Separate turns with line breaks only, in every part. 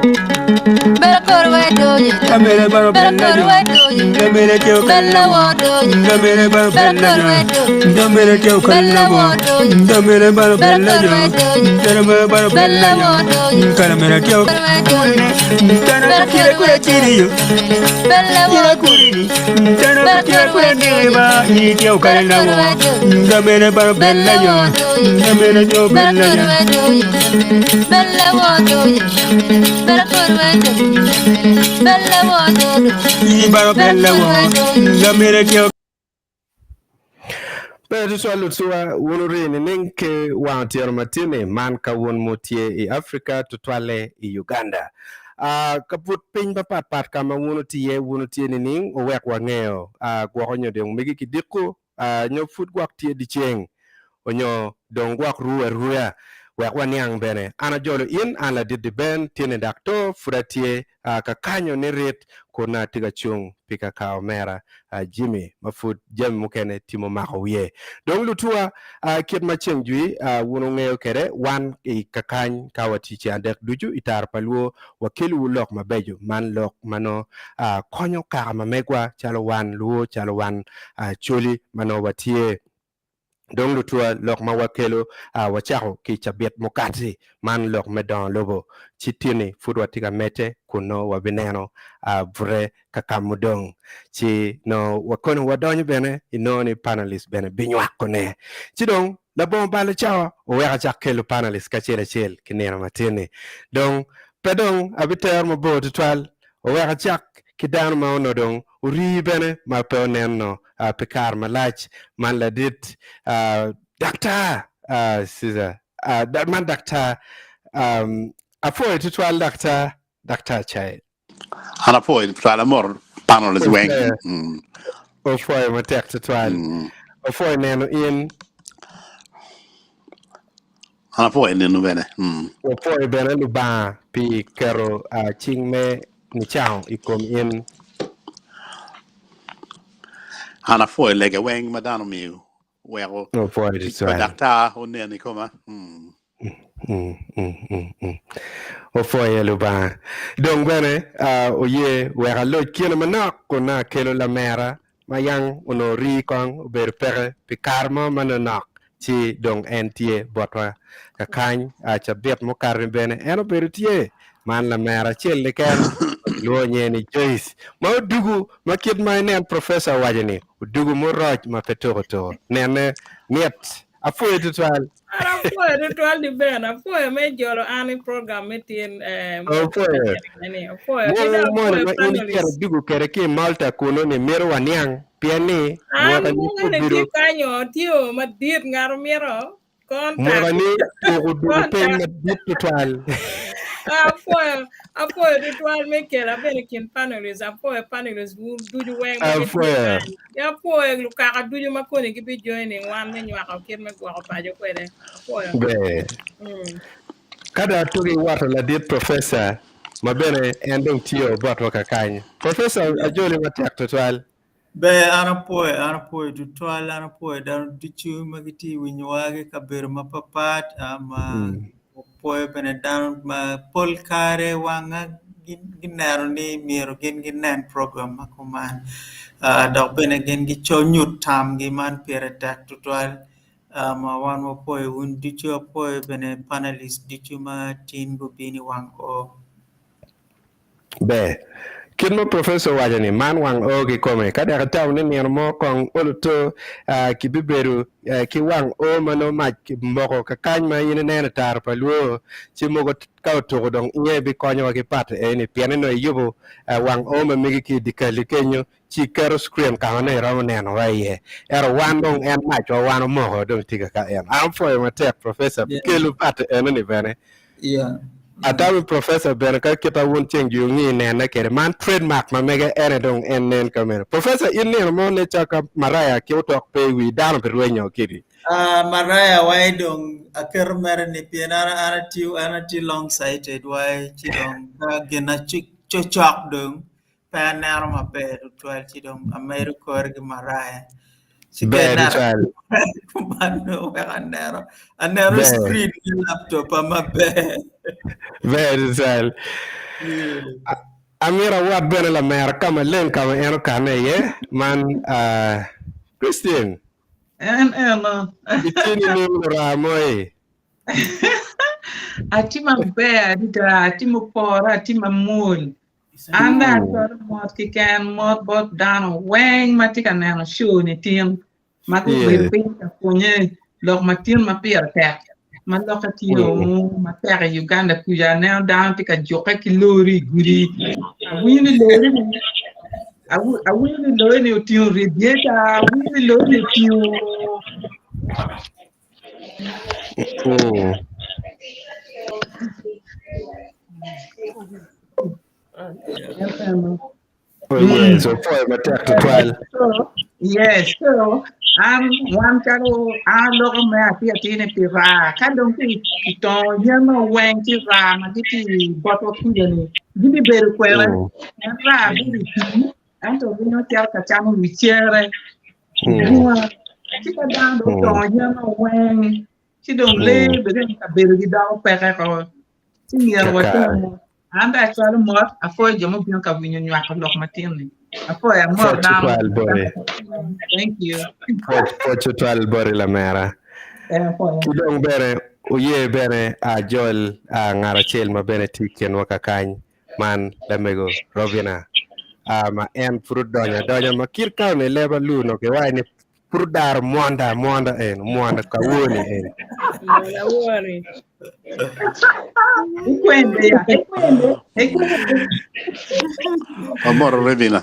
Bella corwe doye,
Camere baro bella jo. Camere teo
bella
kalabo.
wodoye,
Camere baro bella jo.
bella corwe
Camere teo
bella
kalabo.
wodoye,
Camere baro
bella
bella jo.
corwe doye,
Camere baro bella
bella
jo.
wodoye,
Camere teo
corwe doye,
Tana
bella
kukira kura
corwe
chiriyo.
bella
Kira
wodoye,
kurini. Tana
bella
kukira kura
corwe
neba. Ni teo
bella
kalabo.
corwe
Camere baro bella
bella
jo.
wodoye,
Camere teo
bella
bella jo.
corwe bella wodoye, bella corwe bella wodoye,
Ni baro bella wo. Camere teo
Pero swalo tuwa wunuri ni ke wantier matine man ka won motie i Africa tutwale i Uganda. Kaput piny pat kama wuno tie ni ning o wek wangeo gwa nyo de migi kidiku nyo fut gwak tie di cheng onyo dong gwak ruya wek wanyang bene ana jolo in ala didi ben tiene dakto furatie ka kanyo ni rit kuna tiga chung pika kao mera Jimmy mafut jam mukene timo mako ye dong lutua kit macheng jui wuno ngeo kere wan i kakany kawati chi andek duju itar paluo wakilu lok mabejo man lok mano konyo kaka mamegwa chalo wan luo chalo wan choli mano watie dong lutua lok ma wakelo wachako ki chabet mokati man lok me Dongo Lobo chitini fudwa tiga mete kuno wabineno vre kakamudong chi no wakono wadonyo bene ino ni panelist bene binywa kone chidong la bon bala chawa o weka chakelo panelist kachela chel kineno matini dong pedong abiter mo bo tutwal o weka chak kidano maono dong uri bene ma pe oneno pekar malach man ladit doctor Caesar that man doctor afo tutwal doctor chai
ana poi tra mor panel is weng
ofo matek tutwal ofo neno in
ana poi nenu bene
ofo bene luba pi kero chingme ni chao ikom in
ana poi lege weng madano miu wego
ofo tutwal
dakta onne ni koma
ofo luba dong bene oye wega lo kino manak kuna kelo la mera mayang ono ri kong ber pere pikarmo mananak chi dong entie botwa kakany chabet mo karmi bene eno berutie man la mera chelle ken lo nyeni Joyce ma dugu makit ma nen professor wajani dugu mo roj ma petoro to nene net afoye tutwal
Apoyo ritual di ben, apoyo me jolo ani program metin
afoye
apoyo
mo ini kero dugu kere ki Malta kuno ni mero wanyang piani mo kan
mo
ko
ne
biro
ti kanyo tio madit ngaro miro
mo
kontak
kan ko dugu pe madit tutwal
apoyo ritual me kera ben kin panelist apoyo panelist duju weng apoyo luka duju makoni gibi joining wan me nywa kin me gwa pajo kwede apoyo
be kada tugi wato la dit professor mabene endong tio botwa kakany professor ajoli matek tutwal
be anapoe tutwala anapoe dan dichu magiti winyawage kabir mapapat ama poe bene dan ma polkare wanga ginero ni miro ginen program makuman dok bene gen gi chonyut tam gi man peretak tutwal ma wan mo poe un dichu poe bene panelist dichu ma tin go bini wango
be kin mo professor wajani man wang o ki kome kada ka taw ni nir mo kong uluto ki biberu ki wang o mano ma ki mboko ka kany ma yin ne tar pa luo chi mo ko ka to dong nye bi konyo ki pat ni piano no yubo wang o ma mi ki dikali kenyo chi kero screen ka ne ro ne no waye ero wan dong en ma cho wan mo dong tiga ka en am for my tech professor kelu pat en ni bene atawi professor ben ka kita won cheng ju ngi ne na kere man trademark ma mega ere dong en nen kamera professor in ne mo ne chaka maraya ki utok pe wi dan per wenyo kidi
maraya wai dong aker mer ni pianara anati long sighted wai chi dong ka gena chok dong panar ma pe twal chi dong americo er maraya
Better
Mano anero screen laptop ama be
Very well. Amira wat bene la mer kama len kama eno kane ye man Christine
En
itini ni ramoy
atima bear dita atima pora atima moon anda tor mot ki kan mot bot down weng matika nano show ni tim matu bir pin ka punye lok matin ma pier tek man lok atio ma tek Uganda kuja now down tika joka ki lori guri wini lori awini lori ni tio redieta wini lori ni tio
yes, so for my tech to 12.
Yes, so one karo logo me api atine pira kadong to yama wen ti ra ma ti bottle kujani gibi beru kwela ra bibi ti anto bino tia ka chamo wichere ti ka dando to yama wen ti dong le be ka beru gi dawo pere ko ti mier wato anda chalo mot afo jomo bino ka winyo nyak lok matin afo ya mot down. Thank you.
Pocho 12 bori la mera. Kidong bere uye bere a jol a ngara chel ma bene tiken wakakany man lemego Robina ma en fruit donya ma kirka ne leba luno ke wani prudar mwanda en mwanda ka woni en
Amor Revina.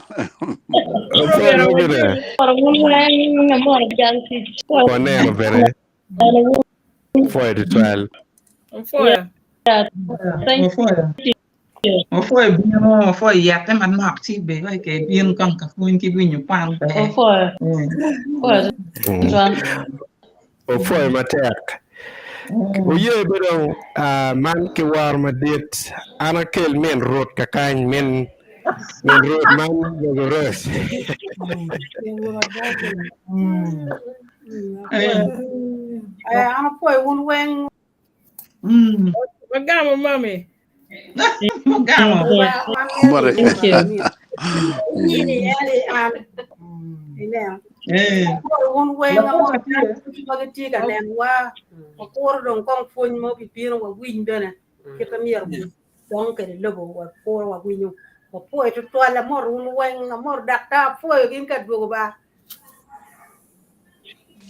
Ponero bere. Foi de 12.
Foi bino foi yate man mak ti be vai ke bien kam ka fuin ki binyu pan be.
Foi matek. Uye bedong man ke war madit ana kel men rot kakany men rot man goros.
Ana foi un weng. Magamo mami.
Magamo.
More.
Un weng amor ti ka nen wa ko dong kong fuin mo pipiro wa win bene kita mier dong ke lobo wa ko wa winyo po to la mor un weng amor dakta po gin ka dugo ba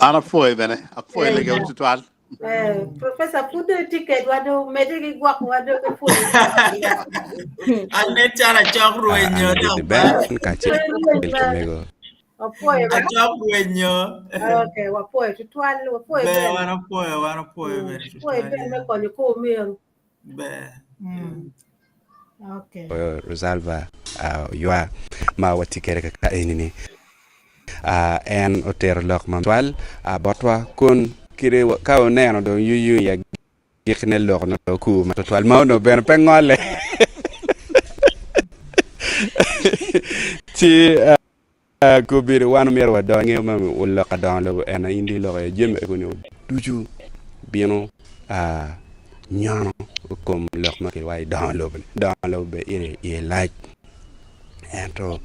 Ana foi bene, a foi lege o tual.
Professor pude ticket wado medigi gwak wado ke fuin
Ane chara chok ruenyo
Apoyo
achok ruenyo
okay wapoyo tutwal wapoyo
be wanapoyo
be me koni ko miero
be
okay
Rosalva yua ma watikere ka enini en oter lok ma twal botwa kun kire ka oneno do yuyu ya gikne lok no ku ma twal ma no ben pengole ti kubir wan mier wa do ngema ulla qadan lo ena indi lo jem e gonu duju bieno nyano kom lok ma ke way dan lo be e like ento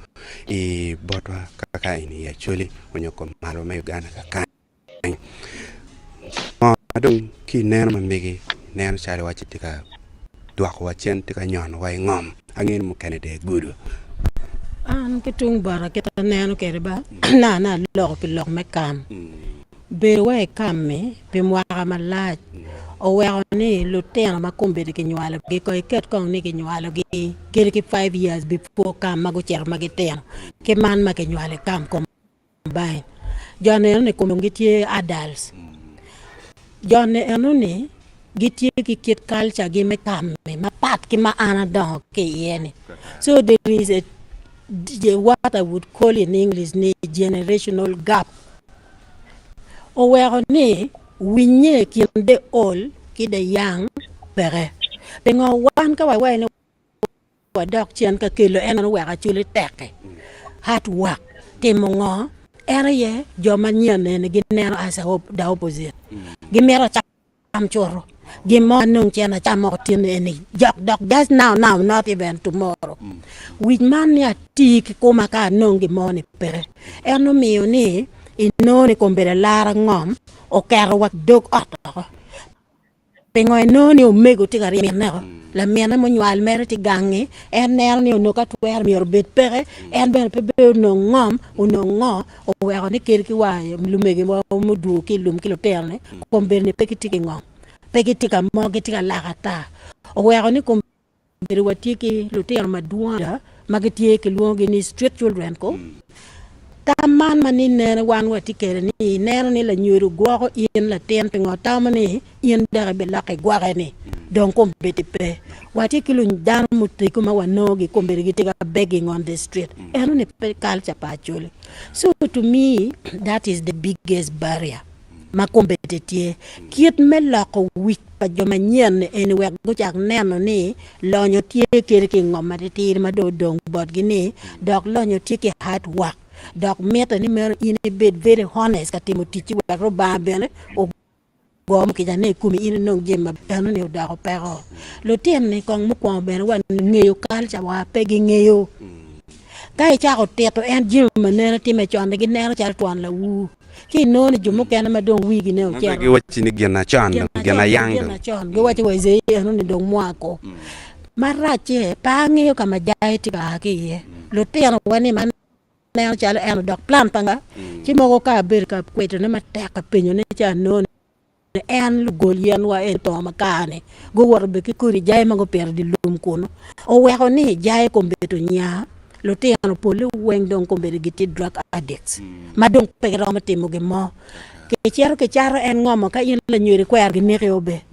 e botwa kaka ini Acholi onyo kom malo ma Uganda kaka adong ki neno mamigi neno chale wachitika dwako wachen tika nyon way ngom angin mu kanede gudu
an kitung bara kita neno kere ba na lok pilok me kam be way kam me be mwaka malaj o wa ni lutena makombe de kinywala ge ko ket kong ni kinywala ge kere ki 5 years before kam mago cher mageten ke man ma kinywala kam kom bay jone ne kom ngitie adults jone eno ni gitie ki kit culture gi me kam me ma pat ki ma ana don ke yene so there is what I would call in English ni generational gap o wero ni winye ki the old ki the young pere pengo wan ka wa ne wa dok chen ka kelo en wa ka chule teke hard work timo ngo era ye jo manyen ne gi neno as a the opposite gi mero cham choro Gimo nung chana chamo tin any jock dog just now, not even tomorrow. With man ya tik kuma ka nung gimo ni pere. Eno mio ni inoni kombere lara ngom o kero wak dog oto. Pengoy noni umego tigari miena. La miena mo nyual mere ti gangi en ner ni no ka twer mi orbet pere en ben pebe no ngom no ngo o wero ni kirki wa lumegi mo mudu ki lum kilo terne kombere ni pekiti ngom. Pekitika mo kitika lakata o wero ni kombere watiki luter maduanda magiti ke luongi ni street children ko taman manin ne wan watikere ni nero ni la nyuru gwo in la ten pingo tamani in dare be la ke gware ni donc kombete pe watiki lu dan muti kuma wanogi kombere gitika begging on the street eno ni pe culture pa Acholi. So to me that is the biggest barrier ma competitie kiet me la ko wik pa joma nyen eni wek go jak neno ni lonyo tie kere ki ngoma tir ma do dong bot gini dok lonyo tie ki hard work dok meta ni mer in bed very honest ka timo tichi wek ro ba bene o gom ki jane kumi in non jema eno ni da ko pero lo tiem ni kong mu ko ben wan ngeyo kalcha wa pegi ngeyo kai cha ko teto en jima ne time chon gi nero cha tuan la wu ki no ni jumu kana ma don wigi ne o kya
gi wati ni gena chan gena yang
gi wati wa ze no ni don mwako marache pa ngeyo kama jai ti ka ki lo teno wani man ne cha en dok plan panga ki mo ko ka ber ka kweto ne mata ka penyo ne cha no en lu golien wa en to makane go worbe ki kuri jai ma go perdi lum kuno o we ko ni jai ko beto nya lo teno pole weng don ko be giti drug addicts ma don pe ro ma timo ge mo ke charo en ngomo ka yin la nyuri kwer gi ne obe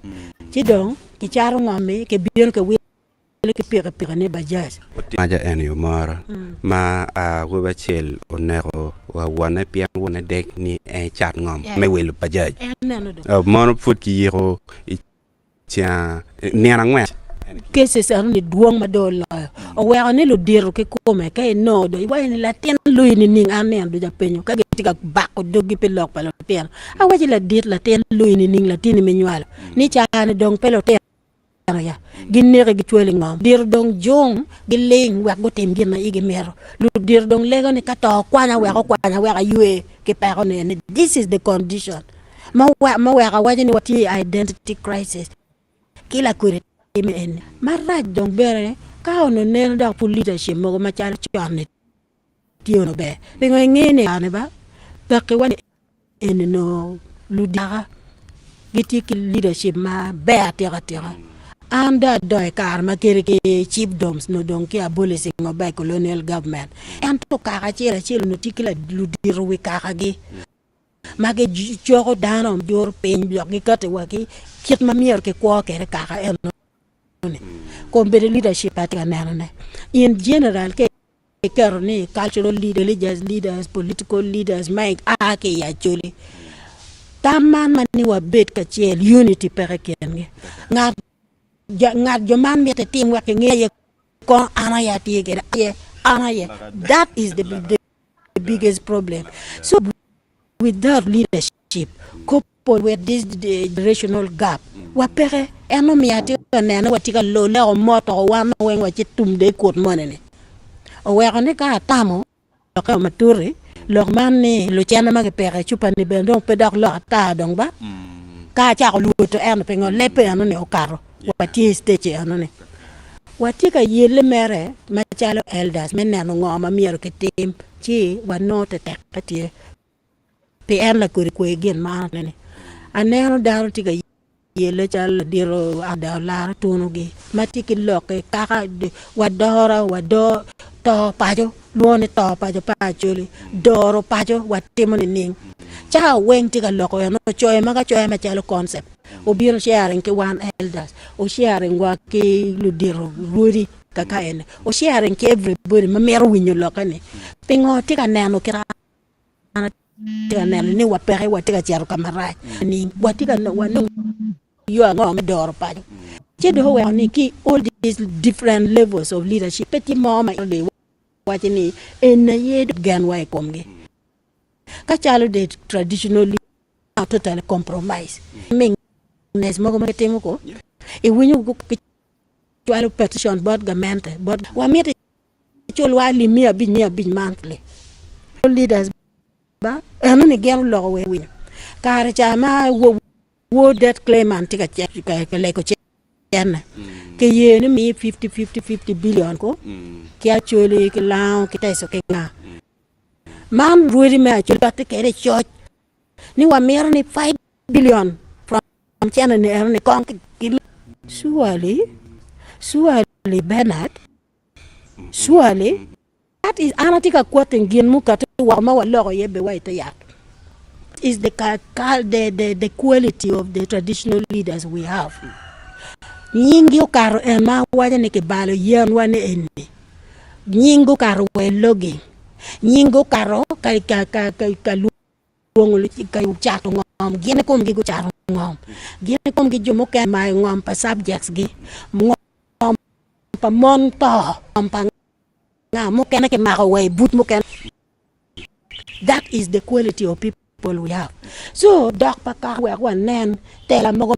ti don ke charo ngome ke biel ke wi ke pere ne bajaj
maja en yo mara ma a go bachel onero wa wana pian wona dek ni en chat ngom me welu bajaj mono fut ki yero tia nena ngwe
kese sa ni duong madol o wero ni lo diro ke kome ka no do wa ni la ten lui ni ning anen do japenyo ka gitika bako dogi pelok palo ten a waji la dit la ten lui ni ning la tini menywal ni chaane dong pelo ten ya ginere gi tweli ngom dir dong jong giling wa go tem gina igi mero lu dir dong lego ni kato kwanya wa yue ke pero ne this is the condition ma wa waji ni wati identity crisis kila kure en maraj dong bere ka ono ne da pu leadership mo ma chal chane tiono be ngo ngene ane ba ke wani en no ludia giti ki leadership ma be atira anda doy kar ma kere ke chiefdoms no don ki abolishing of by colonial government en to ka chira no tikila ludir wi ka gi mage jogo danom jor pen blok gi kate waki kit ma mier ke ko kere ka en ko be leadership at kanane in general ke karni cultural leaders, religious leaders, political leaders make ake ya Acholi taman mani wa bet ka chiel unity perekenge ngat joman mete team work ngeye ko ana ya tiege ana ya that is the biggest problem. So without leadership coupled with this generational gap wapere eno miati nena watika lo la moto wana wen wa chitum de kot monene o wero ne ka tamo ka maturi lo manni lo chana ma ke pere chupa ni bendo pe dak lo ta dong ba ka cha ko lu to en pe ngo lepe ano ne o karo wati stage ano ne watika yele mere ma chalo elders menna no ngoma miero ke tim chi wa note te katie pe en la kuri ko gen ma ne aneno daru tika yele chal diro ada la tunugi matiki loke kaka wado to pajo luone to pajo pa Acholi doro pajo watimoni ning cha wen tika loko no choy ma chalo concept o biro sharing ke one elders o sharing wa ke ludiro ruri kaka en o sharing ke everybody ma mero winyo lokane pingo tika nano kira ni wa pere wa tika charo kamara ni wa tika wa no you are going to door pajo chedo we ni ki all these different levels of leadership petit mama le watini en yed gan way komge ka chalo de traditionally totally compromise ming nes mo ma timo ko e winyo ko chwalo petition board government but wa mete chol wali mia bin monthly leaders ba eno ni gero lo we winyo kare chama wo debt claimant ka le ko chen ke ye ni mi 50 billion ko ke achole ke lao ke taiso ke nga man ruiri me achole batte ke re church ni wa mer ni 5 billion from chana ni erne kon suali Bernard suali that is anatika kwaten gin mu kata wa ma walo yebe wa ita yak is the quality of the traditional leaders we have nyingi karo ma waja ne ke balo yan wane enne nyingo karo we logging nyingo karo ka luongo ka chato ngom gene kom gi chato ngom gene kom gi jomo ka mai ngom pa subjects gi ngom pa monto ngom pa nga mo kene ke mako we but mo ken that is the quality of people we have so dak pa ka we wan nen tela mo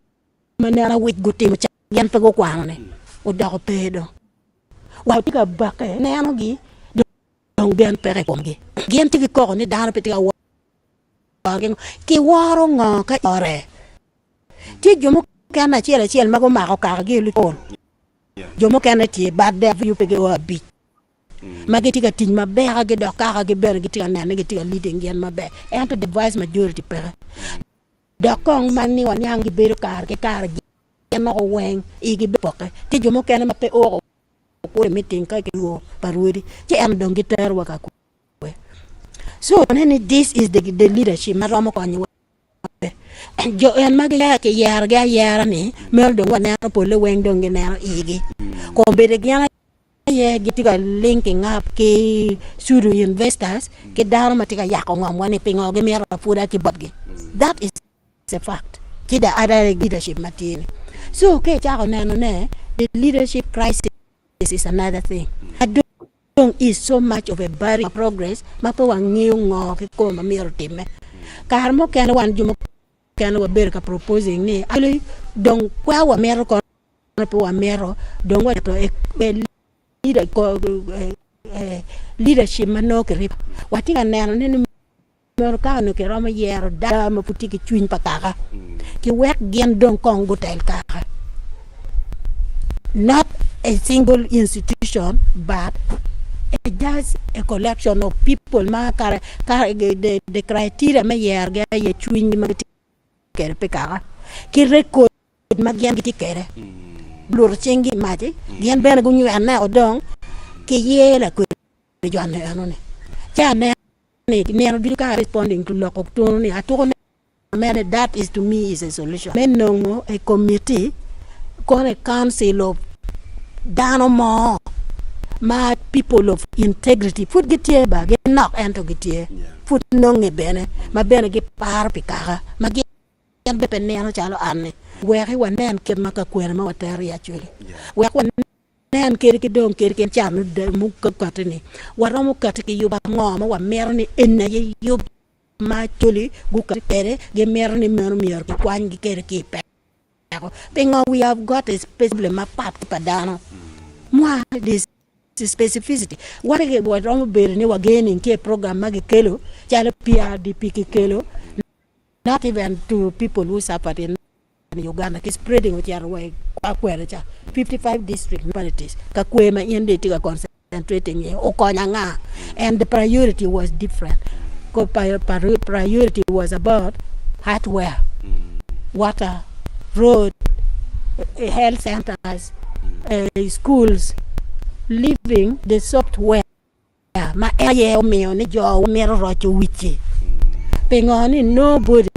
manera wit gutim yan pa go kwang ne o dak pedo wa tika bake neno gi dong ben pere kom gi gen tiki ko ni dana pe tika ki waro ngo ka ore ti jomo kana chiel mago mako ka gi lu kon jomo kana ti badde yu pe go bi magi tika tin mabe ha gi do ka gi ber gi tika nene gi tika leading gen mabe and to devise majority pere do kong mani wan yang gi ber kar gi gen no wen igi bepoke ti jomo kana mape o ko meeting ka ke wo paruri ti am dong gi ter wa ka ko so this is the leadership maromo ko nyi jo en magya ke yar ni mel do wana po le wen dong na igi ko be de gya ye gitika linking up ke suru investors ke dar matika yako ngam wani pingo ge mera fuda ki babgi that is a fact kida other leadership matini so ke cha ne the leadership crisis is another thing is so much of a barrier progress mapo wangiu ngo ke ko ma mero time kar mo ken wan jumo ken wa ber ka proposing ni ali don kwa wa mero ko po wa mero don wa to leader ko leadership mano ke rip wati kan ne mero ka no ke roma yero da ma puti ke chuin pataka ki wek gen don kong gotel ka not a single institution but just a collection of people ma kare the criteria ma yerga ye chuin ma kere pekara ki record ma gen giti kere blur chengi maji gen ben gu nyu ana odong ki yela ko jone anone cha ne no bi ka responding to lokok to ni atone man that is to me is a solution men no a committee con a council of danomo ma people of integrity put gitie ba ge knock ento gitie put no nge bene ma bene ge par pikara ma ge yan be peneno chalo anne were wanen ke maka kwere ma watari actually we nen kere ki don kere ken cham de mu ko katini waromo katiki yuba ngoma wa merni enne ye yub ma choli gu katere ge merni mer ki kwan gi kere ki pe pingo we have got a specific ma pat padano moi this specificity what ge waromo ber ni wa gaining ke program ma ge kelo chala PRDP ki kelo not even to people who suffer in Uganda is spreading with your way 55 district municipalities kakwema inde tika concentrating ye okonyanga and the priority was different priority was about hardware water road health centers schools living the software ma aye o me oni jo mero rocho wichi pengoni nobody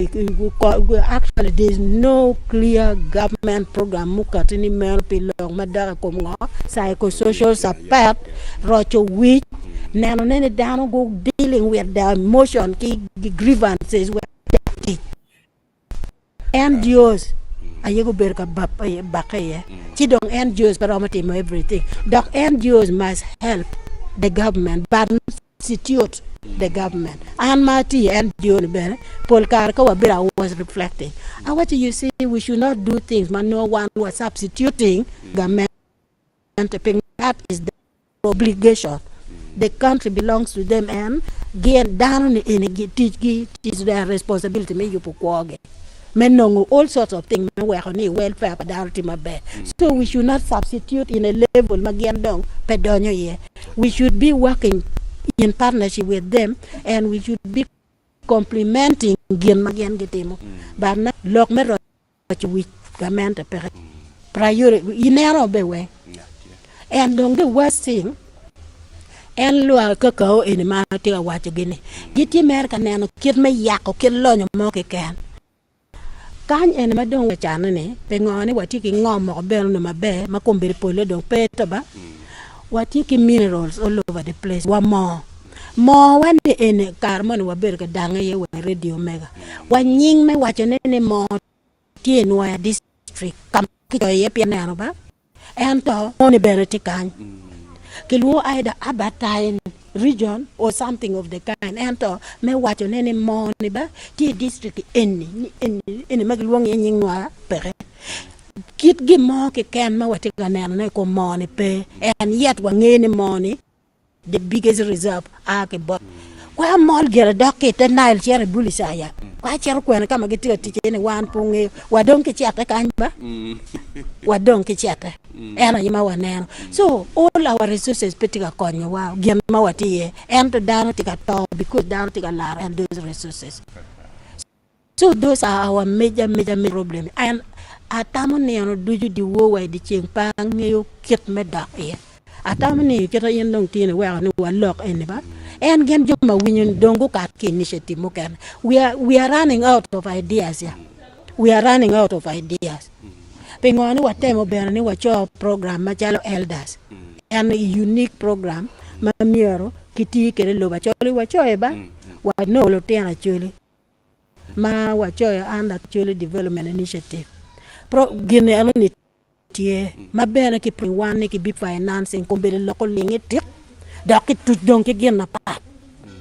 actually there's no clear government program mukatini mer pilong madara komngo psychosocial support rocho wich nano nene dano go dealing with the emotion ki grievances with NGOs ayego berka bakaye chidong NGOs paramati everything the NGOs must help the government but substitute the government. And Marty and Dion Ben, Paul Karka was reflecting. And what you see, we should not do things, but no one was substituting government. That is the obligation. The country belongs to them, and get down in it is their responsibility. Me you put men know all sorts of things. Welfare, so we should not substitute in a level. We should be working in partnership with them, and we should be complementing but not look me with government priority in our way. And the worst thing, and lo cacao in the market watch again. Get American and kid me yak or kill on your monkey can. Can and madong with Chanane, Pengoni, what taking on more bell no my bear, Macombe Polo don't pay taba. What taking minerals all over the place. One more. More when the in Carmon were burger down a with radio mega. One ying me watching any more tea wire district come to a piano and only benefit can. Kilu either Abatine region or something of the kind. And me watch on any more neighbor, tea district any Maglong in pere. Kit give more can ma what can money pay, and yet one any money, the biggest reserve are but. Why more get a docket and Nile cherry bullisaya? Why cherry when come get a teacher in one pung? Why don't get chat a kind? Why don't get chat? And I am so all our resources put a corner wow, give mawati and to down take a top because down take a lot and those resources. So those are our major problem. And at Tamoniano do you the war the ching pang you kit me dark here. At Tamoni get a young long teen where no one lock anybody. And again, Juma Dongo initiative. We are running out of ideas here. We are running out of ideas. Pengoni what time of Bernie what your program, Machalo Elders, and a unique program, Mamiro, Kitty, Kelo, Acholi, what your what no Lotiana Acholi, Ma, what your and Acholi Development Initiative. Guinea, my banner keep one nicky be financing, come be local ling it. Docket to donkey again a part.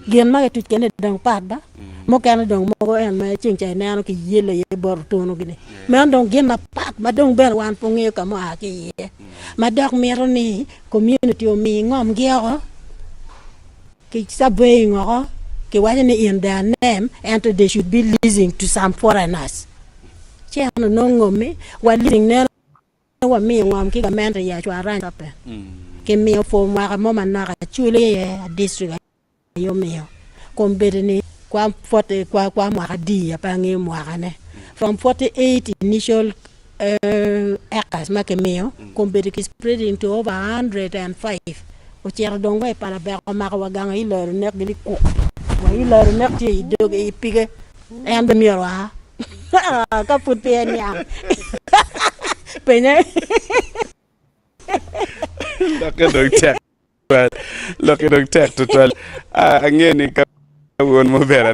Gian my to get it down part, ba? Mokana don't mo and my ching China yellow bortono guinea. Man don't get a part, but don't bear one pong come out here. My dog meroni, community of me, ngom gero. Keep subwaying or Kiwani in their name, and they should be leasing to some foreigners. Chiano no me, while living there. Me and kick a man to Yachua up. Give me a form where a moment not actually a district. Yo meo. Combedeni, quam 40 quam dia pangi moirane. From 48 initial acres, make a meal, Combedic is spreading to over 105. Which are don't wait para Barawagang, he learned neck really cook. When you learn neck, you do a pig and the mirror. Kaput penny. Penny.
Look at the tech to 12. Again, I won't move there.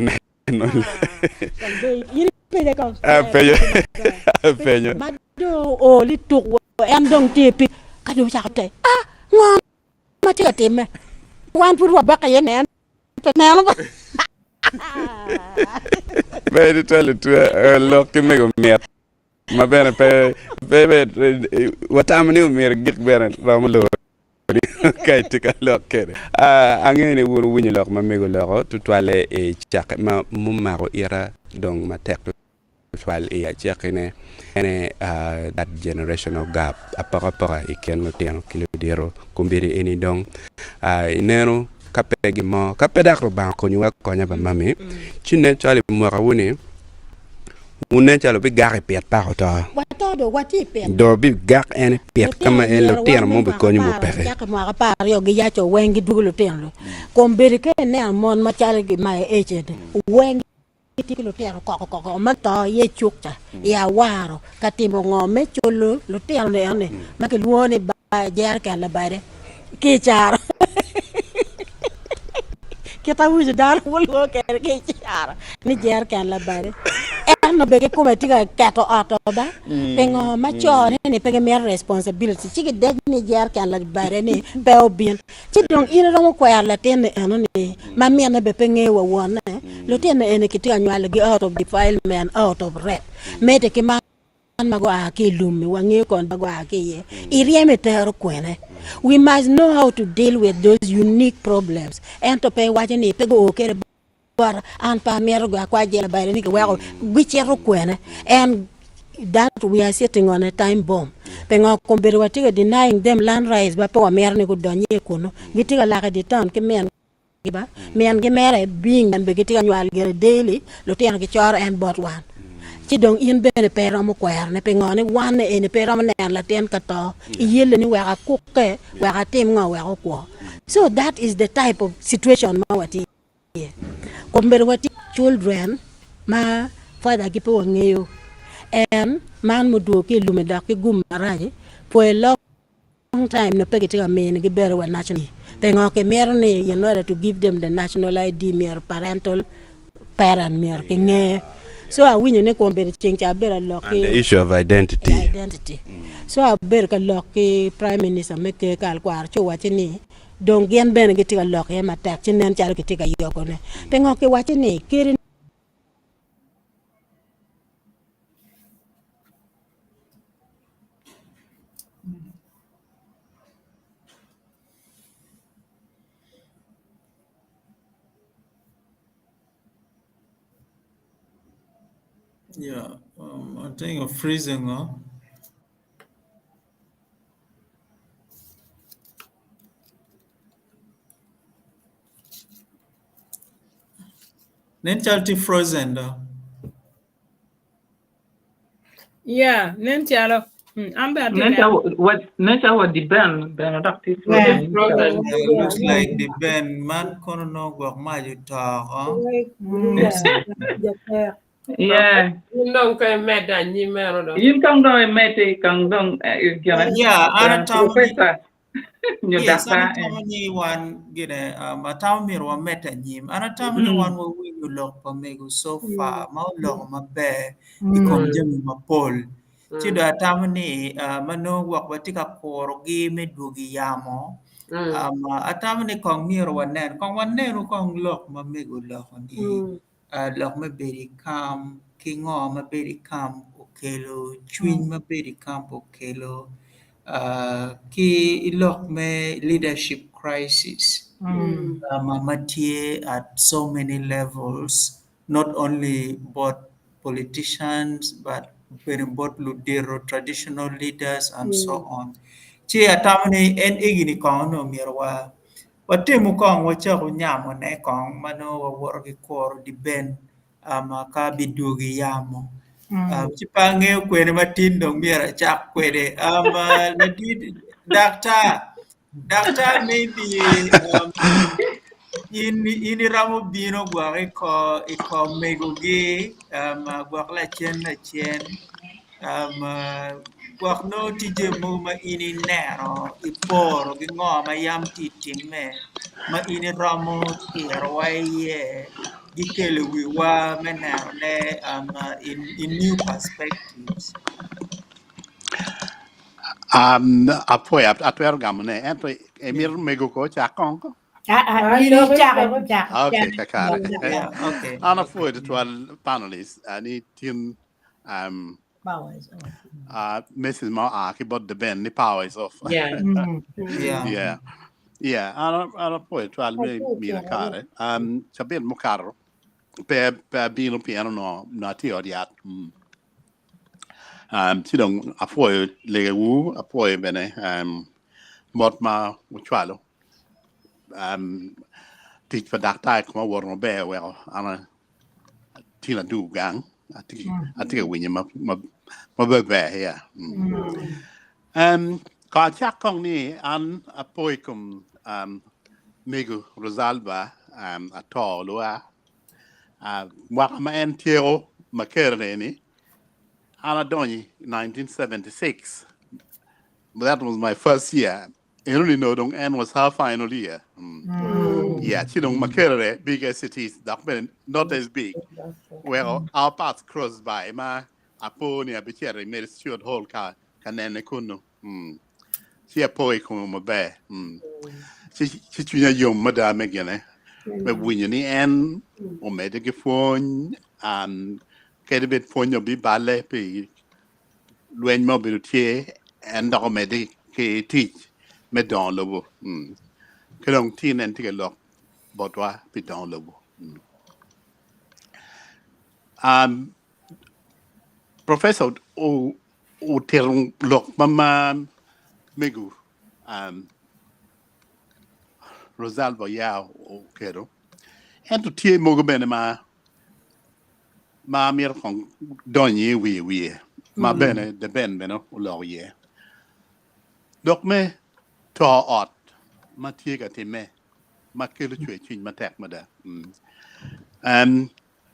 You pay the cost. I pay you. But do all it took and don't tip it. Can you say, no, Matilda, one put a back again and now. Very tell it to a lock to make a meal. My baby, what time new me get better Ramalo. Okay, take a look at it. I'm going to win you lock my megalo to twale a check my mumaro era dong my tech to twale a check in that generational gap. A papa, it can not tell Kilodero, Kumbiri any dong. Nero, Capegi more, Capedacro bank on your corner by mammy. Chin Charlie Morawuni. Unechalo bi gari piet pa hoto. What do bi gak en piet kama en lo tiano mo bi konyu mo pefe. Ya kama pa rio gi yacho wengi dugulo tiano. Komberike ne mon machale gi my agent. Wengi tikilo tiano ko mato ye chukcha. Ya waro katimo ngome cholo lo tiano ne ane. Makeluone ba jar kan la bare. Ki char. Kita wuju dar wol ko ke char. Ni jar kan la bare.
no bege kuma tiga kato auto ba pengo macho ne pege mer responsibility chiki de ni jar kan la bare ni be obin chi dong ina ro ko ya la ten eno ni ma mi na be penge wa wona lo ten ene kitiga nyal gi out of defilement out of rep mete ki ma mago ake lumi wange kon bago ake ye irieme tero kwene. We must know how to deal with those unique problems and to pay what ni pego okere bar an pa mero ga kwa jela bayre ni wa bichero kwene and that we are sitting on a time bomb pengo kombere watiga denying them land rights ba pe wa mer ni ko donye kono gitiga la ka di town ke men giba men ge mere being and be gitiga nyal gere daily lo tian ke char and but one ci dong in bene pera mo kwer ne pengone wan ene pera mo nen la ten kato yele ni wa ku ke wa tim ngo wa ko so that is the type of situation ma wati komber wati children ma father ki po ngeyo and man mo do ke lume da ke gum maraje for a long time no pege tiga men ge bere wa national pengo ke mer ne in order to give them the national ID mer parental parent mer ke nge. So I win ne ko ber change a better lock
the issue of identity.
So I better lock prime minister make kal kwar cho wati ni don gen ben ge tiga lock e matak chinen chal ke tiga yoko ne pengo ke wati ni kiri.
Yeah, I think of freezing, huh? Then chalti frozen though.
Yeah, nentialo. I'm better.
Nature what the Ben adopted frozen.
Looks like the Ben man kono no gwa maji ta, huh?
Yeah.
You don't come mad and you married.
You come down mete kang dong
Yeah,
professor.
Yes, anatamani one gine matamir wa meta nyim. Anatamani one wa wingu lok pa megu so far ma lok ma be ikom jami ma pol. Chido atamani mano wak watika koro gi medugi yamo. Atamani kong miro wanen kong wanen kong lok ma megu lok ni lok ma beri kam kingo ma beri kam okelo chwin ma beri kam okelo. Ki ilok me leadership crisis. Mamatie at so many levels, not only both politicians, but very both ludero, traditional leaders, and so on. Chi atamani en igini kong no mirwa. Watimu kong wacha kunyamo ne kong mano wa worgi koro di ben ka bidugi yamo. Chipange kwene matindo miera chak kwene. Doctor maybe ini ramo bino gwa iko megogi gwa la chien gwa no tije mo ma ini nero iporo gi ngo ma yam titime ma ini ramo tiero waye gikelo wiwa menero ne in new perspectives.
Apoy atwer gamne ento emir mego ko chakon ko. Okay, kakare.
Yeah, okay.
Ana foi de twal panelists ani tin Mrs. Ma about the Ben the power is off.
Yeah.
Yeah. Ana foi twal mi na kare. Sabel mo caro. Per bino piano no na ti odiat. Sidong apoy lewu apoy bene mot ma uchwalo teach for dakta kuma waromo be well ana tina do gang I think when you ma be here ka chakong ni an apoy kum megu rosalba ato loa wa ma entero makerne ni ana doni 1976. That was my first year. I only know Dong N was her final year. Yeah, chilong makere bigger cities that not as big. Well, our paths cross by ma apo ni abichere made short whole car kanene kuno. Si apo ikumo mabe. Si tunya yom madame again. But when you need en o medical phone and get a bit phone you be ballet be when mobility and the medic teach me Dongo Lobo. Kelong tin and take a look but what be Dongo Lobo. Professor o terung look mama megu Rosalba ya o kero. And to tie mogo bene ma mir kong donye we ma bene de ben beno lo ye. Dok me to ot ma tie ka te me ma kelo chwe chin ma tek ma da.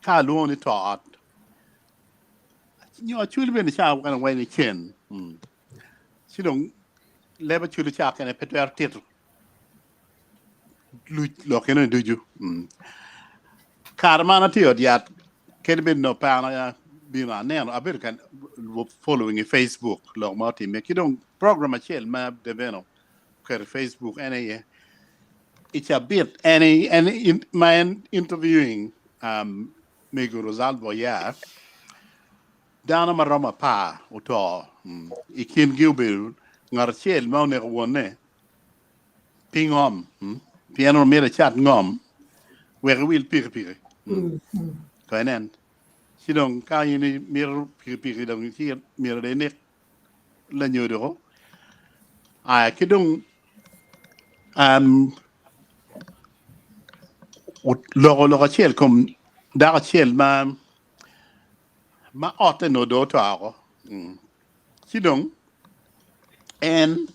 Ka lo ni to ot. Nyo chuli bene cha kan wa ni chen. Si dong leba chuli cha kan peter tit. Lu lo ken do ju. Karma na ti odiat ken ben no pa na bina neno aber kan following in Facebook lo mati me kidong program a chel ma de beno ker Facebook any it's a bit any in my interviewing Mego Rosalvo ya dana marama pa uto ikin gilbil ngar chel ma ne wonne pingom piano mera chat ngom we will pir kanen sidong kayini mir pir dong ti mir de nek la nyodo a kidong lo chel kom da chel ma ote no do to ako sidong en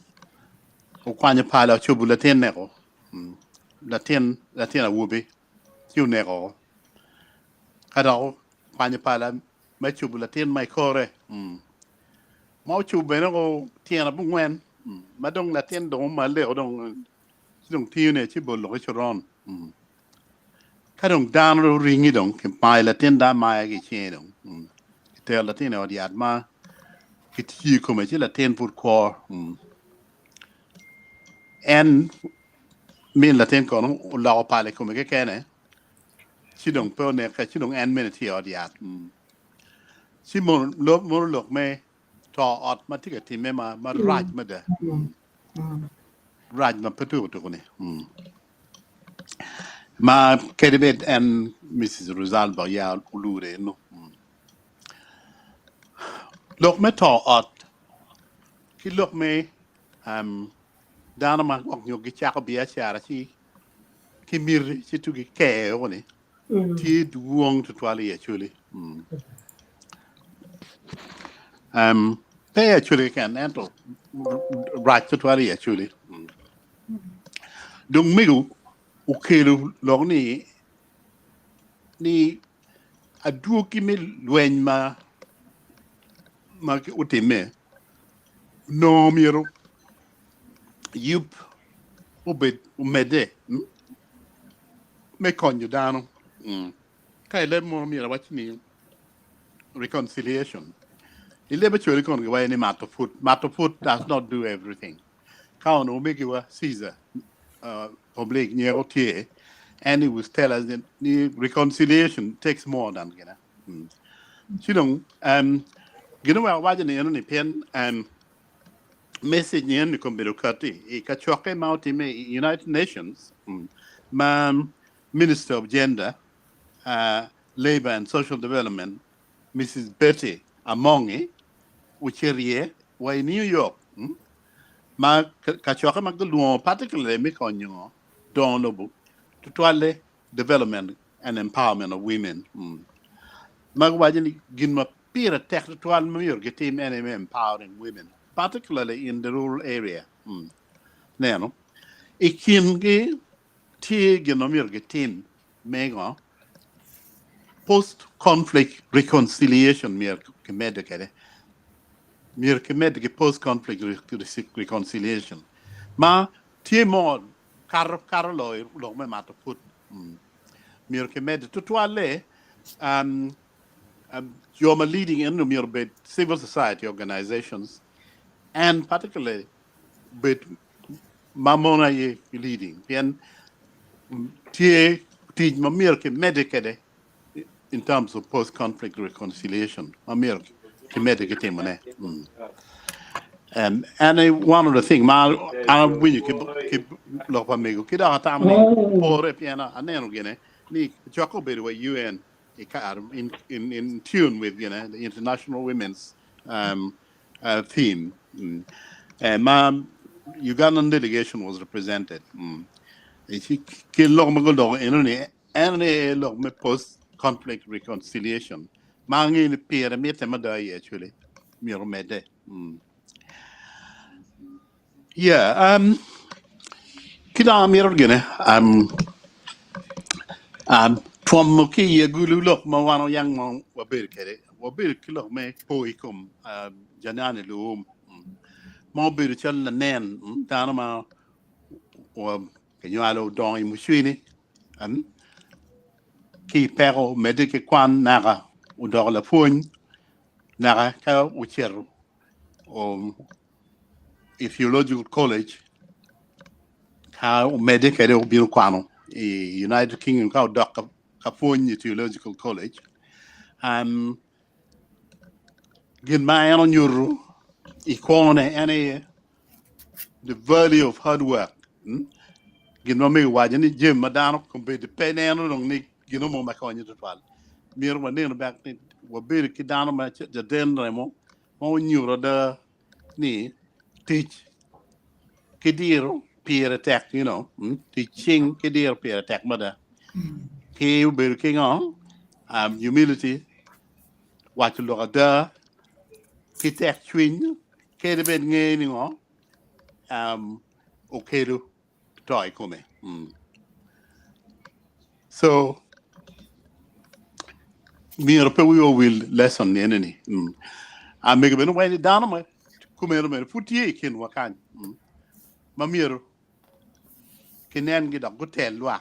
o kwanya pala chubu la ten neko la ten a wubi chu neko kada o kwanya pala ma chubu la ten mai kore ma chubu no ko tiena bu ngwen ma dong la ten do ma le dong sidong tiune chi bol lo choron kadong dan ro ringi dong ke pai la ten da mai ki che dong te la ten o diat ma ki ti ko me chi la ten put ko en min la ten ko no la pa le ko me ke kene chi dong pe ne ka chi dong en me ti o diat chi mo lo me to ot ma ti ke ti me ma raj ma de raj ma petu to ne ma kedibet en Mrs. Rosalba ya ulure no lok me to ot ki lok me dana ma ok nyo gi chako bia chara chi ki mir chi tu gi ke woni ti duong to twali ya chuli pe ya chuli kan ento right to twali ya chuli dung migu ukelu lok ni aduo ki me lwen ma ki utime no miro yup ubed umede me konyo dano kai le mo miro wachni reconciliation ile be chori kon gwa ni matofut does not do everything ka no make you Caesar public near tie and he will tell us that the reconciliation takes more than you know waje ne no ni pen message ni ni kombero kati e ka choke mauti me United Nations Minister of Gender Labor and Social Development Mrs. Betty Amongi ucherie wa New York ma ka choke ma gluo particularly me konyo Dongo Lobo to toile development and empowerment of women ma waje ni ginma pira tek to toile me get team empowering women particularly in the rural area neno ikin ti genomir get team mega post conflict reconciliation mir kemede post conflict reconciliation ma timo kar lo me mata put mir ke med tutwale you're leading in your civil society organizations and particularly with mamona ye leading bien tie teach mamir ke medicade in terms of post-conflict reconciliation mamir ke medicate mane and one of the thing I when you keep lo pa mego kida tam ni pore piana aneno gene ni choko be the UN in tune with the international women's theme and Ugandan delegation was represented ki lo mo do ene lo me post conflict reconciliation mangi ni pere mete madai actually miro mede yeah kida miro gene from ki ye gulu lo ma wano yang mo wabir kere wabir kilo me poikum janane lo mo bir chal na nen tana ma wa kenyalo don mushini ki pero medike kwan naga udor la fun naga ka ucher theological college ka medike de bil kwano United Kingdom ka doc ka fun theological college gin ma on your ikone any the value of hard work gin ma me wajani jem madano ko be de peneno long ni gino mo ma ko nyito twal mir ma ne back ni wo be ki dano ma ja den remo mo nyuro da ni teach kidiro peer attack teaching kidiro peer attack mada ke be ki on humility what to look at the ki tek twin ke de ben nge ni ngo okay do toy come so mir pe we will lesson ni ni a me ben way down ma kumero me futie ken wakan ma mir kenen gi da gotel wa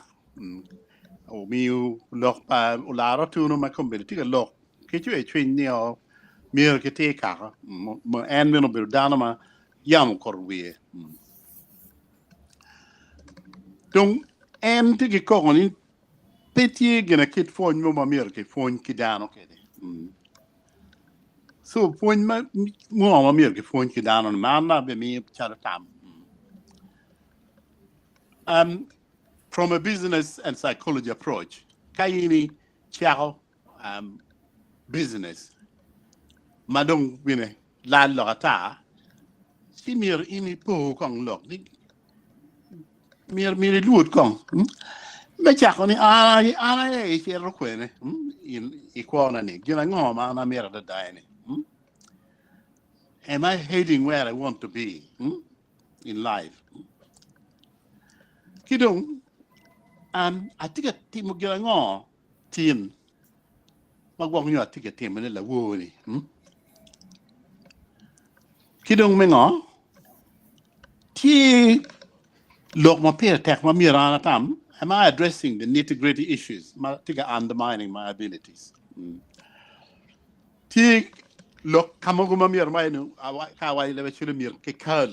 o mi lok pa la ro tu no ma kombe ti ga lok ke chu e twin ni o mir ke te ka mo en me no be down ma yam kor wi donc en ti ki ko ni petit gena kit fo mo ma mir ke fo ki dano ke so fo ma mir ke fo ki dano ma na be mi chara tam from a business and psychology approach kayini chao business madong bine la lota si mir ini po kong lok ni mir luot kong me chako ni ana e chero kwene in ikwana ni gina ngoma na mir da dai ni am I heading where I want to be in life kidong atika timo gina ngo tin magwang nyo atika timo ni la wo ni kidong me ngo ti lok ma per tek ma mirana tam am I addressing the nitty-gritty issues ma tiga undermining my abilities ti lok kamago ma mir mai no ka wai le chule mir ke kal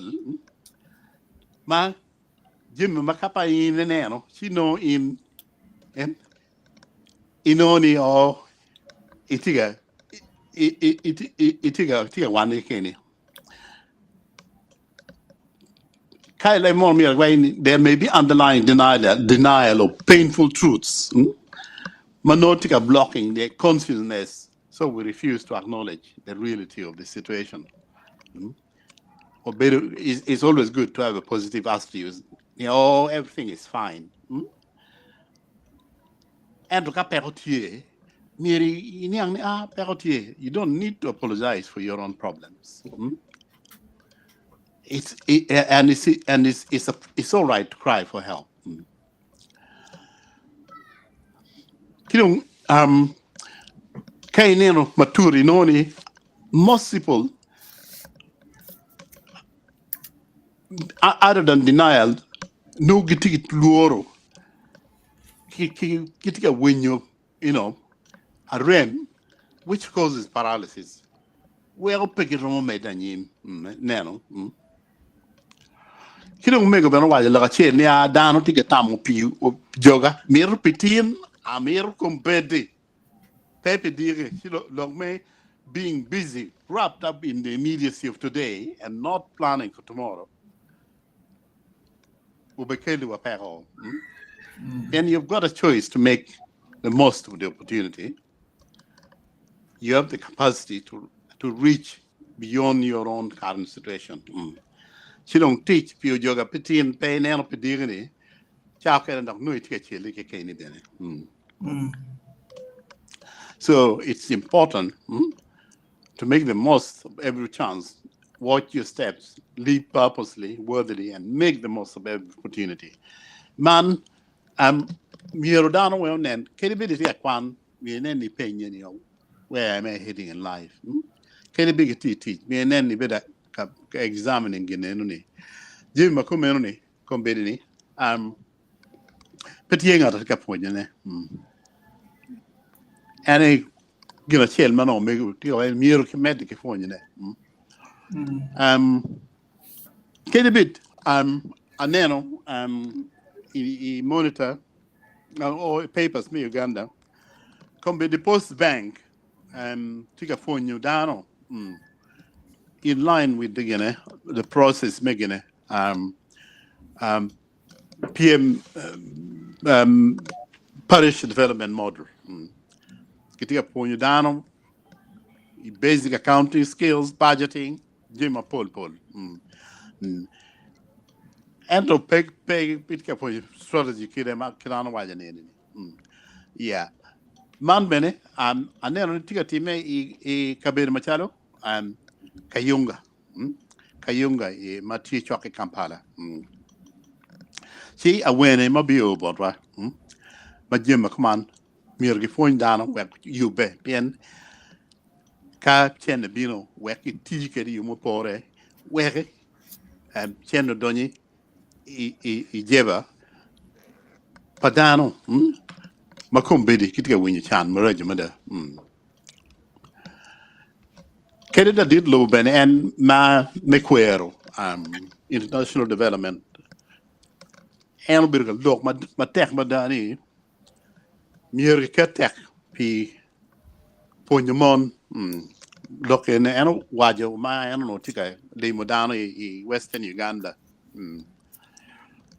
ma jim ma kapa in ne no sino in inoni o itiga wan keni there may be underlying denial of painful truths. Manotica blocking their consciousness, so we refuse to acknowledge the reality of the situation. Or better, it's always good to have a positive attitude. Everything is fine. And look at Perotier. You don't need to apologize for your own problems. It's all right to cry for help. Kaineno maturi noni most people other than denial no get luoro get when you know a REM which causes paralysis well pick it from me danyin neno kilo mego beno wa la che ni a dano ti tamu pi joga mir pitin a mir competi pepe dire kilo long me being busy wrapped up in the immediacy of today and not planning for tomorrow and you've got a choice to make the most of the opportunity. You have the capacity to reach beyond your own current situation. She don't teach pure yoga pity and pain and pedigani. So it's important to make the most of every chance. Watch your steps, live purposely, worthily, and make the most of every opportunity. Man, Mirodano well then, credibility at one, we in any pain, you know, where am I heading in life? Credibility teach me and any better examining in Jim Macumenoni, Combini, Peting out of Caponia. And a give a chill man or make a miracle medic for you. Credibility, a nano, monitor. Or papers me Uganda. Come be the post bank take a phone you down in line with the process making PM parish development model. Get a phone you down basic accounting skills, budgeting, Jim Paul. And to pay for strategy yeah. Man bene aneno tika time I kabir machalo kayunga I mati choke Kampala si awene mabio bodwa majema kman mirgi foin dano wek yube bien ka chen bino wek tiki di yumo pore wek chen doni I jeba padano makumbedi kitika winyi chan maraja mada Canada did low ben and ma mequero international development and birgal dog ma tek madani mir ka tek pi ponymon look in and wajo ma no tika de modano I western Uganda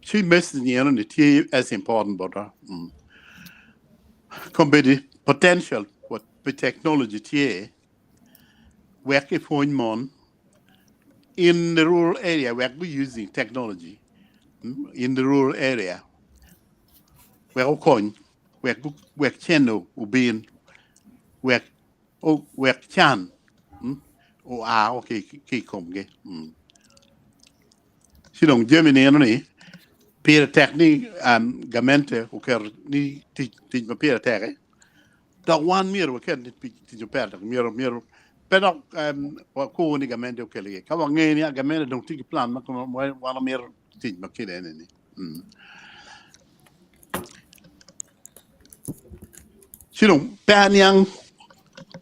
she missed the tea as important but combedi potential what the technology tea work if one in the rural area where we using technology in the rural area where coin where channel ubin where chan o okay ki komge silong Germany ni peer technique gamente o ker ni ti ma peer tege da one mir o ken ti jo per mir pero wa ko ni gamente o kele ka wa ngeni gamente dong ti plan ma ko wala mir ti ma kile ni silong panyang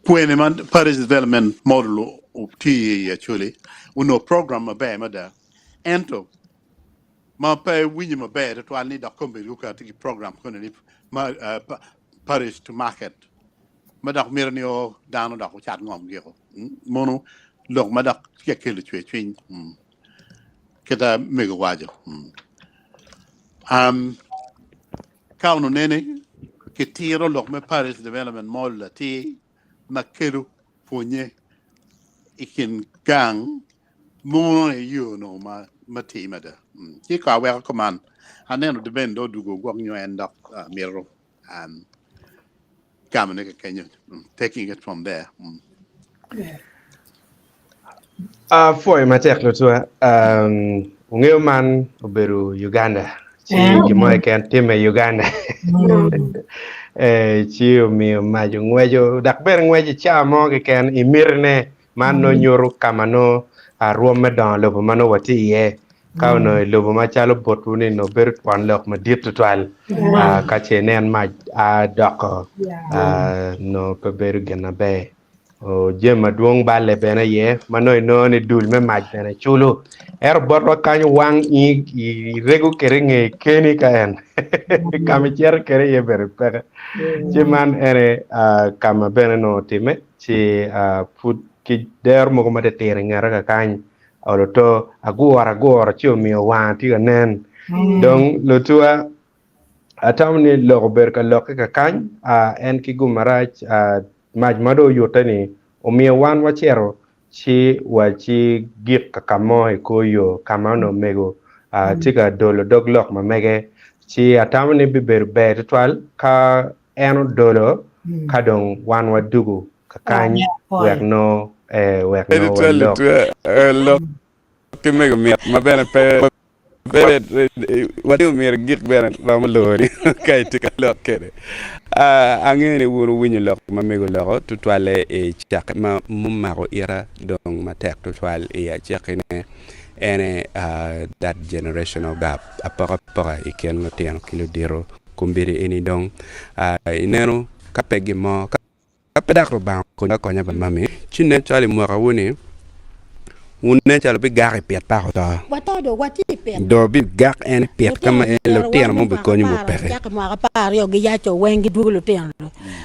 kwene man Paris development model of tea actually uno program ba mada ento ma pay winyi ma ba to ani da kombe luka tiki program kono ni Paris to market ma da mirni o dano da ko chat ngom geko mono lok ma da ke kele chwe chwin keda mega wajo kauno nene ke tiro lok me Paris development model ti makelu fonye ikin gang mo you know ma team da ki ka wa ko man aneno de bendo dugo gwang nyo end up miro kamene ke Kenya taking it from there
foi matek lo tua ungeo man oberu Uganda chi gimoe ken time Uganda chi mi maju ngwejo dak ber ngwejo chamo ke ken imirne man no nyoru kamano ruome don lobo mano wati ye ka no lobo ma chalo botu ni no ber kwan lok ma dit twal ka che nen ma doko no pe ber gena be o jema duong balle bena ye manoy no ni dul me maj bena chulo borro kanyo wang i rego kerenge keni ka en kam cher kere ye ber pe man ere kama bena no time ci put ki der mo ma de tere ngara ka kany o to agora ci mi wan ti nen donc le tua atamni lo ber ka lo ka kany en ki gumarach maj mado yotani o mi wan wachero ci wa ci gik ka kamo e ko yo kamano mego tika dolo dog lok ma mege ci atamni bi ber be twal ka eno dolo kadong wan wadugu ka kany wek no
lo que me bene pe wadu mir gik bene ram lori kay tika lo kede angene wuru winyo lo ma mego lo tutwale e chak ma mumaro ira dong ma tek tutwal e chakine ene that generational gap apara iken no tian kilo diro kumbiri ini dong ineno kapegi mo kapedak ro bang ko nya ba mami chine chali mo rawuni unne chalo bi gari piet pa ho ta
wati piet
do bi gak en piet kama lo tian mo be ko ni mo pere
ya ma ka par yo gi ya cho wengi du lo tian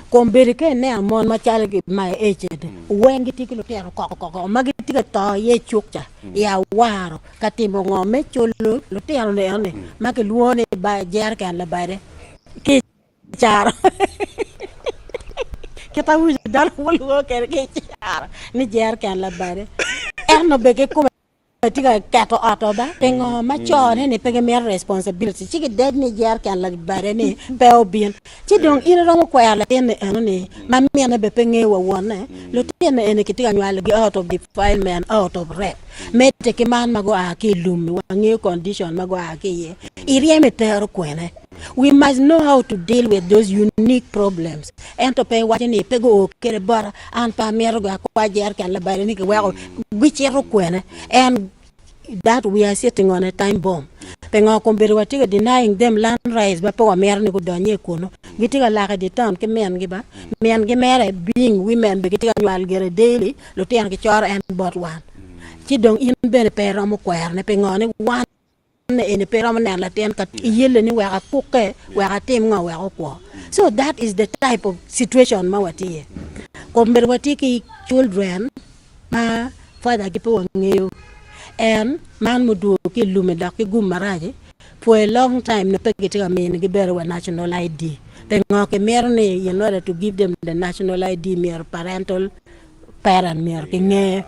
ko mbiri ke ne mon ma chale gi ma echede wengi ti lo tian ko magi ti ka to ye chukcha ya waro ka timo ngome cholo lo tian ne ma ke luone ba jar kan la bare ki char kita wuj dal wolo ke char ni jar kan la bare erno bege kuma tiga kato auto ba pengo ma chone ne pege mer responsibility chige dead ni jar kan la bare ni peo bien ci donc ina rongo ko yalla ten ne ma mena be penge wa wona lo ten ene kitiga nyal gi out of defilement out of rep mete ke man mago a ke lum wa nge condition mago a ke ye irieme ter kwene. We must know how to deal with those unique problems. And to pay what you need, pego kere bar and pa mergo kwa jer kan la bare ni ke wa bichero kwene and that we are sitting on a time bomb. Pengo kombere watiga denying them land rights ba pa mer ni ko donye kono gitiga la ka ditam ke men gi ba men gi mere being women be gitiga nyal gere daily lo ten ke chor and but one ci dong in bere pera mo kwerne pengo ni one ene pera mo la ten ka yele ni wa kuke wa tim nga wa ko. So that is the type of situation ma wati kombere watiki children ma father ki po ngeyo and man mudu ki lume da ki gumaraje for a long time no pegiti amen gi bear wa national ID pengo ke merne in order to give them the national ID mere parental parent mere ki nge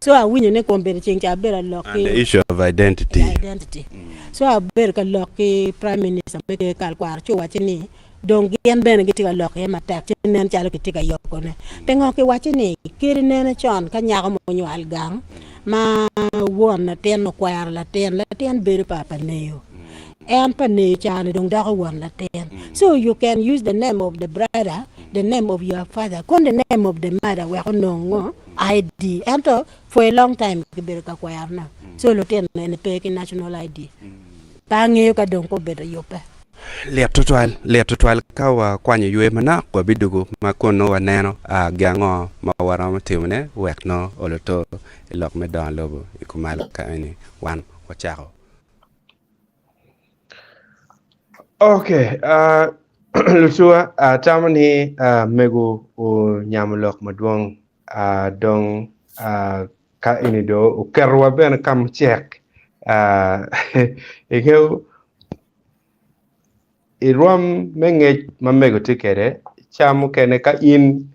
so a winyo ne kombere chinga bera loki
the issue of identity
so a ber ka loki prime minister be kal kwar chu wachini donc gen ben giti ka loki ma tak nen chalo giti ka yokone pengo ke wachini kiri nene chon ka nyaga mo nyal gang ma won na ten no kwar la ten ber papa neyo and pane chane dong da won la ten so you can use the name of the brother, the name of your father, con the name of the mother we no ID and for a long time ber ka kwar na so lo ten ne pe ki national ID pange ka dong ko ber yope
le tutwal ka wa kwanye yue mana ko bidugo ma kono wa neno a gango ma waromo timne wek no oloto lok me don lobo ikumal ka ani wan wa chao.
Okay, lutua tamani mego o nyamlok madwong dong ka inido o kerwa ben kam check ikeu irom menge mamego tikere chamu kene ka in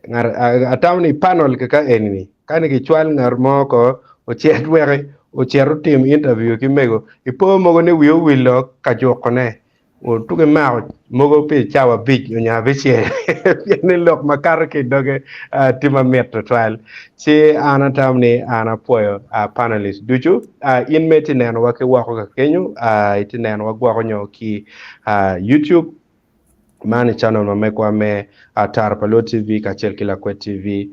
ngar atamni panel ka enni kan ki chwal ngar moko o chet were o chero tim interview ki mego ipo mogo ne wiyo wilo ka jokone o tuge ma mogo pe chawa big nya beche ne lok makar ke doge tima metro trial si ana tamni ana poyo panelist duchu in metinen wake wako ka kenyu itinen wako nyo ki YouTube mani channel mamekwa me Tarpalo TV kachel kila kwe TV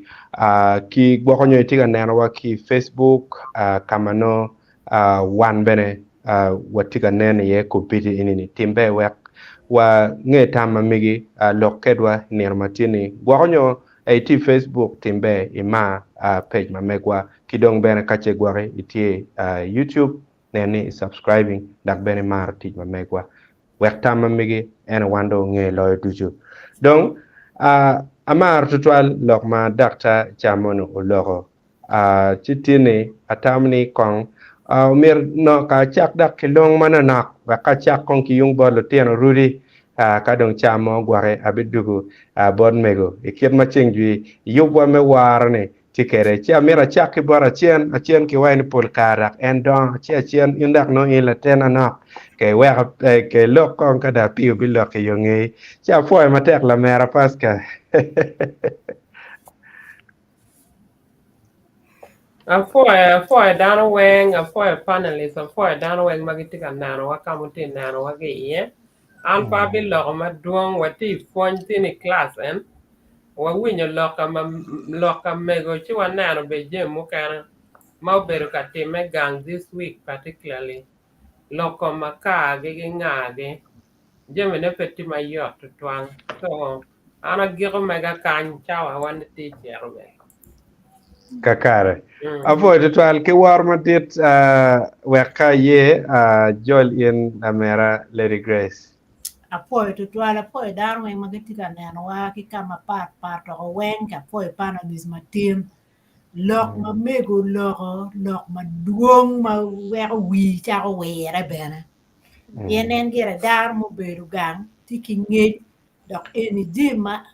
ki gwakonyo itiga neno waki Facebook kamano wan bene watika nene ye kupiti inini timbe wek wa nge tama migi lokedwa nirmatini gwakonyo ti Facebook timbe ima page mamegwa kidong bene kache gware itie YouTube neni subscribing dak bene mar tij mamegwa wek tama migi ene wando nge loyo duju donc amar tutwal lokma dakta chamono ologo chitini atamni kong mir no ka chak dak kilong mananak wa ka chak kong ki yung bolo tiano rudi ka dong chamo gware abidugu bod mego ikit maching jui yubwa me warne tikere chia mira chak ki bora chien ki waini pul karak en don chien indak no ila tena nok ke wa ke lok kong kada piu bi lok ke yonge chia foi matek la mera paska
Afoy dano weng afoy panelist afoy dano weng magitika nano wakamuti nano wage ye an pa bi lok ma duong wati fony tini class en wa winyo loka mego chi wa nano be jem mukana ma obedo ka time gang this week particularly loko makage gi ngage jeme ne peti ma yot twang so ana giro mega kan chawa wan teacher be
kakare avoid tutwal ke war matit weka ye jol in amera Lady Grace
apoyo tutwala apoyo daro weng magitika neno wa ki kama pat to weng ka apoyo pana bis matin lok ma mego lok ma duong ma weko wi chako were bene yenen gira dar mo beru gang tiki ngej dok eni jima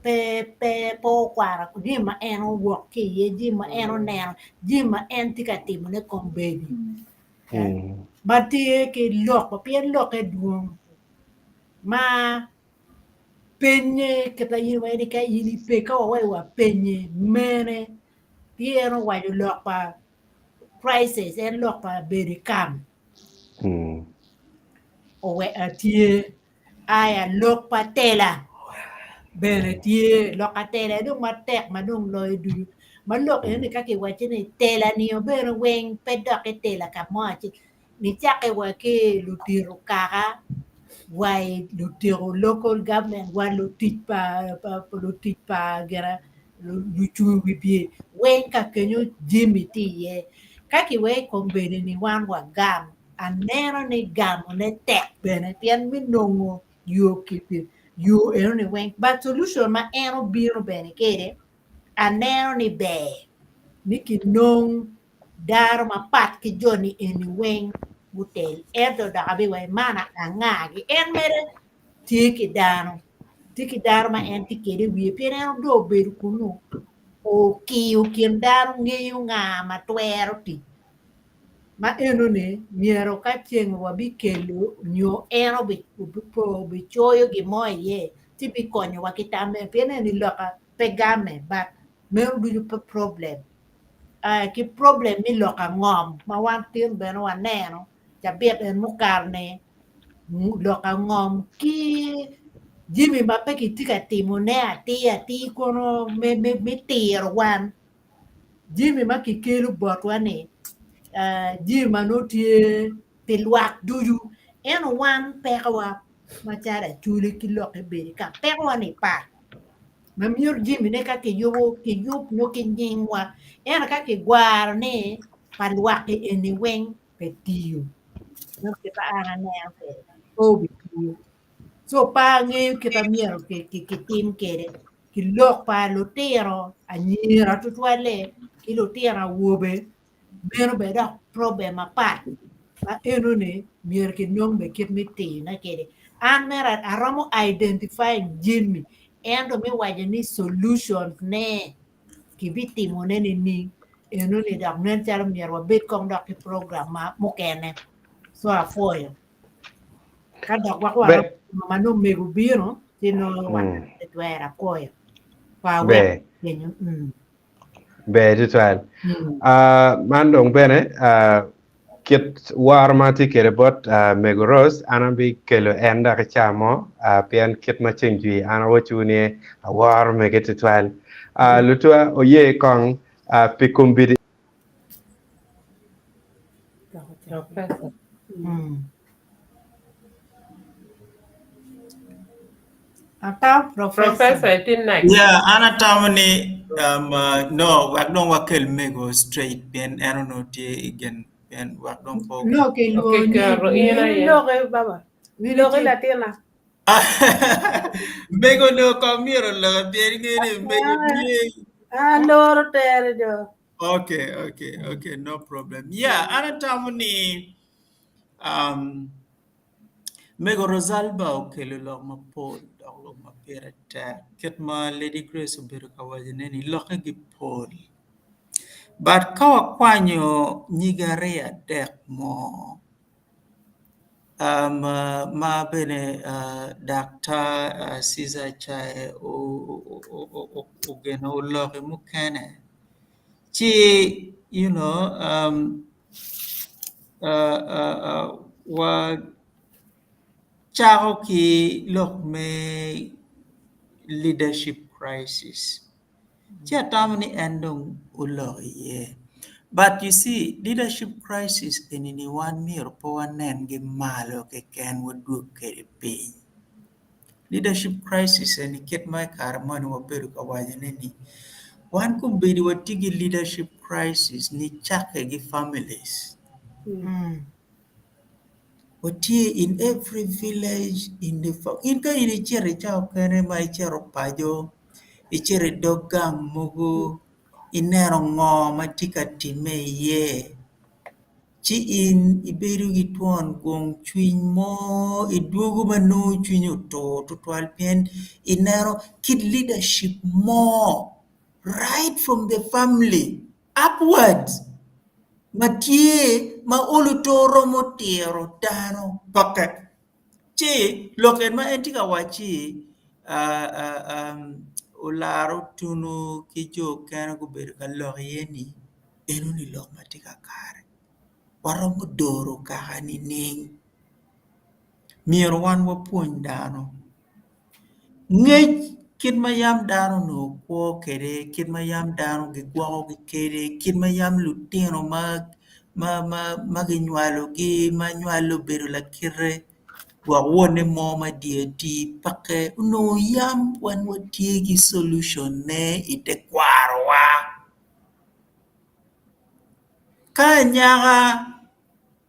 pe po kwara ku jima en wok ki ye jima en neno jima en tika timo ne kon baby batie ke lok pa pien lok e duong ma penye kata yin wa ni ka yin Peko wa penye mene tieno wa yo lok pa prices en lok pa beri kam o we atie aya lok pa tela bene tie lok pa tela dung ma tek ma dung loy du ma lok ni ka ke wa chini tela ni o bere weng pedok e tela ka mo chi ni chake wa ke lutiru kaka why lutero local government why lutipa gara luchu bibie when ka kenyo jimmy ti ye kaki we kombene ni wan wa gam anero ni gam ne tek bene pian mi nongo yo kipi yo ero ni wen but solution ma ero biro bene kere anero ni be niki nong daro ma pat ki joni eni wen butel erdo da abi we mana angagi en mere tiki daro ma en tiki de wi pere do beru kunu o kien daro ngeyo nga ma twero ti ma eno ne miero ka chieng wa bi kelo nyo eno bi choyo gi moye ti bi konyo wa kitame pene ni loka pegame but meru du problem ki problem mi loka ngom ma wan tin beno wa neno ja bet en mukarne loka ngom ki jimi ma pe ki tika timo ne ati kono me tiro wan jimi ma ki kelu bot wane jima no tie pilwak duyu en wan pekwa ma chara chuli ki loka beri ka pekwa ni pa ma miur jimi ne ka ki yup no ki nyingwa en ka ki gwar ne palwak eni weng pe tiyo no ki pa ana ne ase o bi tiyo so pa nge kita miero ki tim kere ki lok pa lo tero anyira tutwale ki lo tero wobe mero be da problem apa ma eno ne mier ki nyong be kit mi ti na kere an mera aromo identifying jimmy endo mi waje ni solution ne ki vitimo ne ni eno ni da nen charo mier wa bet kong da ki program ma mokene so afoyo kada kwa kwa mano mego biro tino wana tetwera koyo pa we yenyo
be tutwal mandong bene kit war mati kere bot megoros anambi kelo enda ka chamo pian kit ma chengi ana wachuni war mege tutwal lutwa oye kong pikumbidi
Professor.
Atau
Professor,
professor.
I think next.
Yeah, ana tamani no wak don wakel mego straight bien I don't know tie again bien wak don po.
No que lo
Okay,
ni.
karo ina
Ni
ya.
loge baba.
Ni
Loge
chi.
latina.
Mego no kamiro la bien ngene mego tie.
Loro tere jo.
Okay, no problem. Yeah, ana tamani mego Rosalba okelo lo ma pol lo ma perata ket ma Lady Grace obedo kawaje neni loke gi pol. But kawa kwanyo nyigarea dek mo ma bene Dr. Caesar Chae o geno loke mukene chi you know wa chako ki lok me leadership crisis chi atamani endong ulo ye. But you see, leadership crisis in one mirror power nen ge malo ke ken would do pain. Leadership crisis and get my car money wa beru kawaja one could be what tigi leadership crisis ni chake gi families. What in every village in the in ka in chere chao kene ma chero pajo chere dogang mugu inero ngo matika time ye chi in ibedo gi tuon gong chuny mo iduogo mano chuny to twal pien inero kid leadership more right from the family upwards matie ma olu toro motiero dano pakat chi loken ma entika wachi ularo tunu ki jo kena go bedo ka lok yeni enu ni lok matika kare waromo doro kaka ni ning mier wan wapuonj dano ng'ech kit ma yam dano no kwo kede kit ma yam dano gi gwoko gi kede kit ma yam lutino ma ginywalo gi ma nywalo bedo la kire gwak wone mo ma dieti pake no yam wan watie gi solution ne ite kwarwa ka nyaka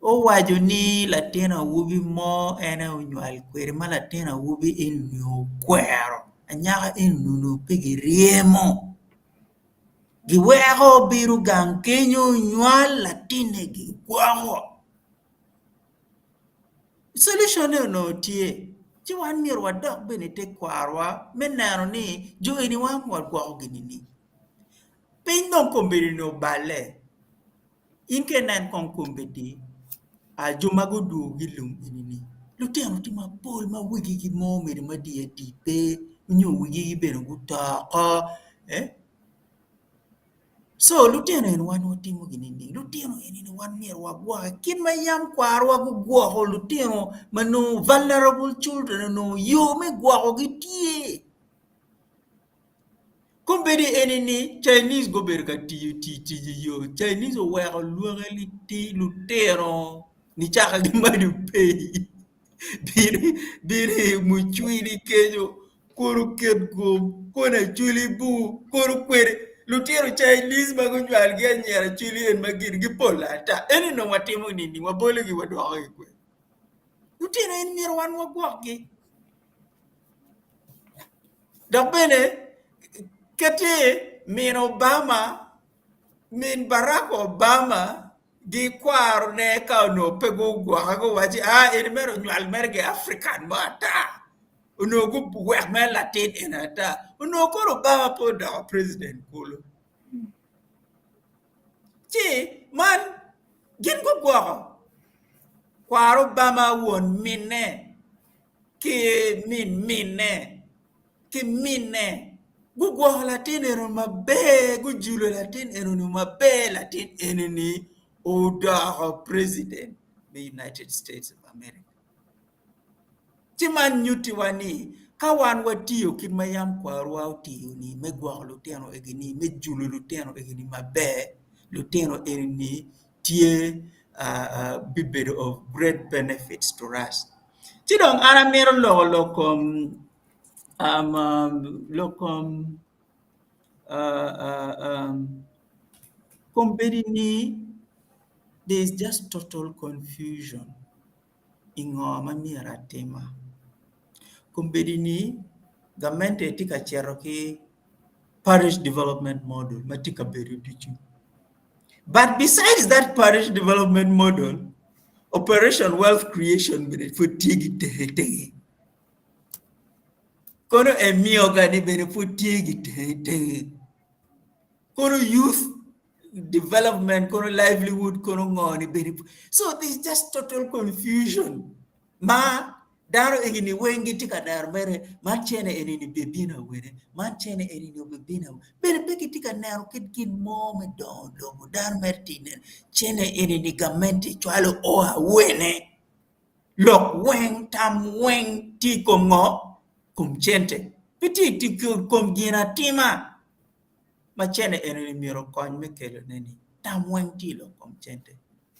owacho ni latin awuobi mo ene onywal kwere ma latin awuobi enu kwero anyaka enu pigi riemo giweko biro gang kenyo nywal latin gi gwako solution no tie ci wan mier wadok bene te kwarwa meneno ni jo eni wan gwako gini piny non kombedi no bale in kenen kon kombedi jomago duogo ilum inini lutino ti mapol ma wigi gi mo mere ma dipe nyo wigi gi bedo gutoko so lutino en wan watimo gini lutino en wan mier wagwaka kin ma yam kwarwa gugwako lutino mano vulnerable children no yo me gwako gi tie kombedi enini Chinese go bedo ka tiyo yo Chinese oweko luonge lutino ni chaka gi madu pay biri muchwini kenyo koro ket gom kona chuli bu koro kwere lutero Chinese mago nywal gi anyera chuli en magin gi polata eni no watimo nini wabole gi wadwoko gi kwe lutero en mier wan wagwok gi dok bene kete min Obama min Barack Obama gi kwaro ne kao no pego gwaka go wachi en mero nywal merge African mata unogu wek me Latin in ata unokoro Obama po da president kulo chi man gin go gwaka kwaro Obama won minne ki minne ki minne gugwo Latin ero mabe gujulo Latin ero no mabe Latin eneni oda president the United States of America timan nyuti wani kawan watiyo kin mayam kwarwa utiyo ni megwa luteno egini mejulo luteno egini mabe luteno eneni tie be better of great benefits to us. Chidong ana mero lokom company there's just total confusion ingoma mira tema company government etika cherokee parish development model matika beru teaching. But besides that parish development model, operation wealth creation for tigi kono emioga ni benefit tigi kono youth development kono livelihood kono ngoni benefit. So there's just total confusion. Ma daro egini wengi tika dar mere man chene enini bebina wene man chene enini bebina bere peki tika naro kid mome do dar mertine chene enini gamenti chwalo oha wene lok weng tam weng ti kongo kum chente piti ti kom gina tima ma chene enini miro kony me kelo neni tam weng ti lo kom chente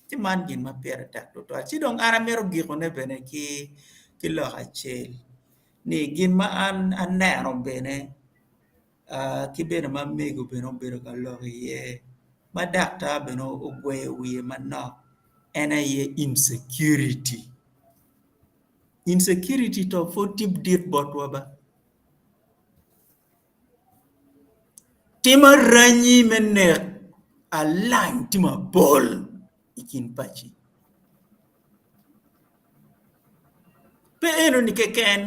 ti man gin ma pere tak to si dong ara miro giko ne bene ki lo achel ni gin ma an nero bene ki bene ma mego bene bene ka lo ye ma dakta bene ogwe wiye manok ena ye insecurity to for tip dit botwa ba tima ranyi menek alang tima bol ikin pachi pe eno ni keken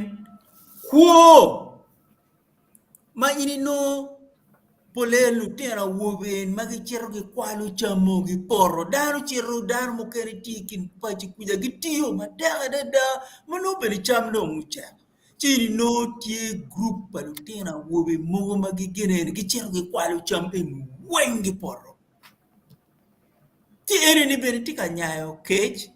kuo ma ini no polelu tera woben magi chero gi kwalu chamo gi poro daru chero dar mo kere tikin pachi kuja gitiyo ma da mano beli cham no mucha chiri no tie group palu tera wobe mogo magi gene gi chero gi kwalu cham en wengi poro ti ere ni beri tika nyayo kech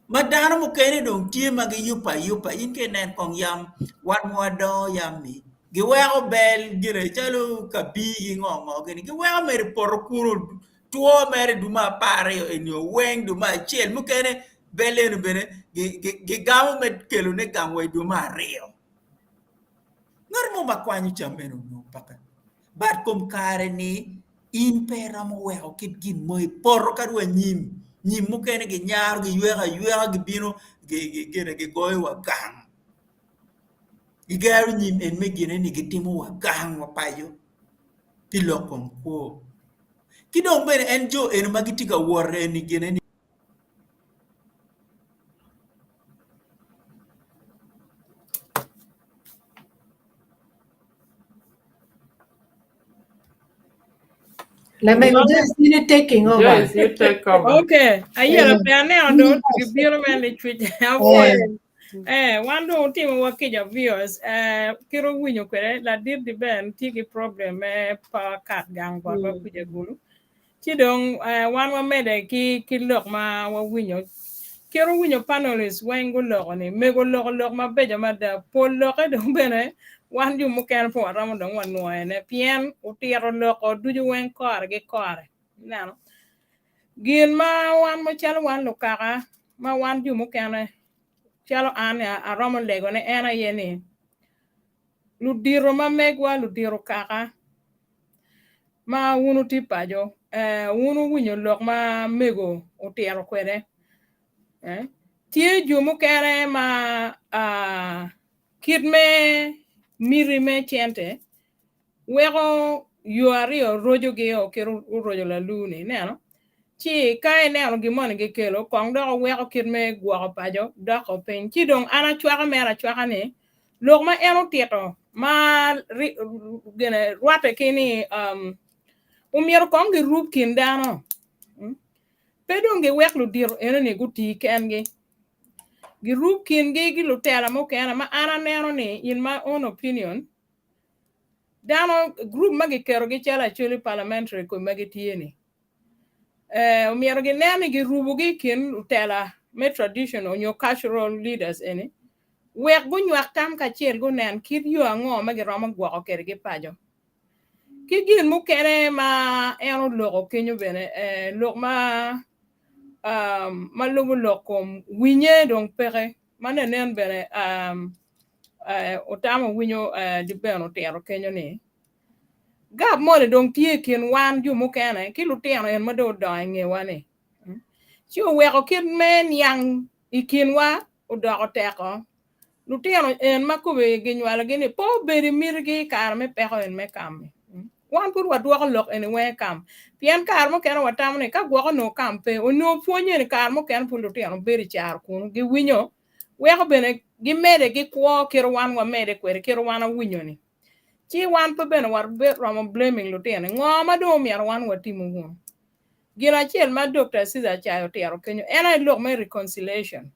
madano mo kere dong tie magi yupa inke nen kong yam wan mo do yami giwego bel gire chalo kabi ngongo gini giwego mere porokuru tuo mere duma pare enyo weng duma chel mukene belenu bene gigamu met kelo ne gamwe duma rio normo makwanyu chameno no paka bat kom kare ni in pera mo wego kit gin moy porro kadwa nyim mukene gi nyar gi ywega gi bino gi goyo wa gang igaru nyim en megine ni gitimo wa gang wa payo tilokom ko kidong bene en jo en magitika worre ni gene ni
Let me just need taking over.
Yes, you take over.
Okay, ayela peane ondo gibiro mane chwije afo. Wando timo wakija viewers kiro winyo kwere la dir di ben tigi problem pa kat gang ba kuja gulu. Chidong wan wa mede ki lok ma wa winyo kiro winyo panelists wengo lok ni mego lok ma beja ma da pol lok do bene wan ju muken po ramo dong wan no ene pien utiro lok o duju wen kor ge kore nano gin ma wan mo chalo wan lo kaka ma wan ju muken chalo ane a ramo lego ne ena yeni ludiro ma megwa ludiro kaka ma wunu tipajo wunu winyo lok ma mego utiro kwede tie ju mukere ma kidme miri me chente wego yuario rojo ge o kero rojo la luni neno chi kai neno gimon ge kelo kong do wego kidme gwa pajo do ko pen chi dong ana chwaka mera chwaka ni logma eno tieto ma gene rwate kini umiero kong ge rup kindano pedong ge wek lu dir eno ni guti kengi girup kin gi lutela mo kana ma ana neno ni in my own opinion dano group magi kero gi chala Acholi parliamentary ko magi tieni umiero gi neni gi rubu gi kin lutela me traditional your cultural leaders eni wek gu nywak tam ka chiel gu nen kid yo ango magi romo gwako kere gi pajo kigin mu kere ma eno logo kenyo bene log ma malugu lokom winye dong pere mane nen bere otama winyo di beno tero kenyo ni gab mole dong tie kin wan ju mukene ki luteno en mado do nge wane chi o weko kin men yang ikin wa o do teko luteno en makobe ginwala gini po beri mirgi kar me peko en me kam wan pur wa duoko lok en we kam pien kar mo ken watam ne ka gwoko no kam pe o no puonye ni kar mo ken pur luteno beri char kun gi winyo weko bene gi mede gi kwo kir wan wa mede kwere kir wan winyo ni chi wan pe bene war be romo blaming luteno ngoma do mier wan watimo gun gina chiel ma Dr. Caesar chayo tero kenyo ena look me reconciliation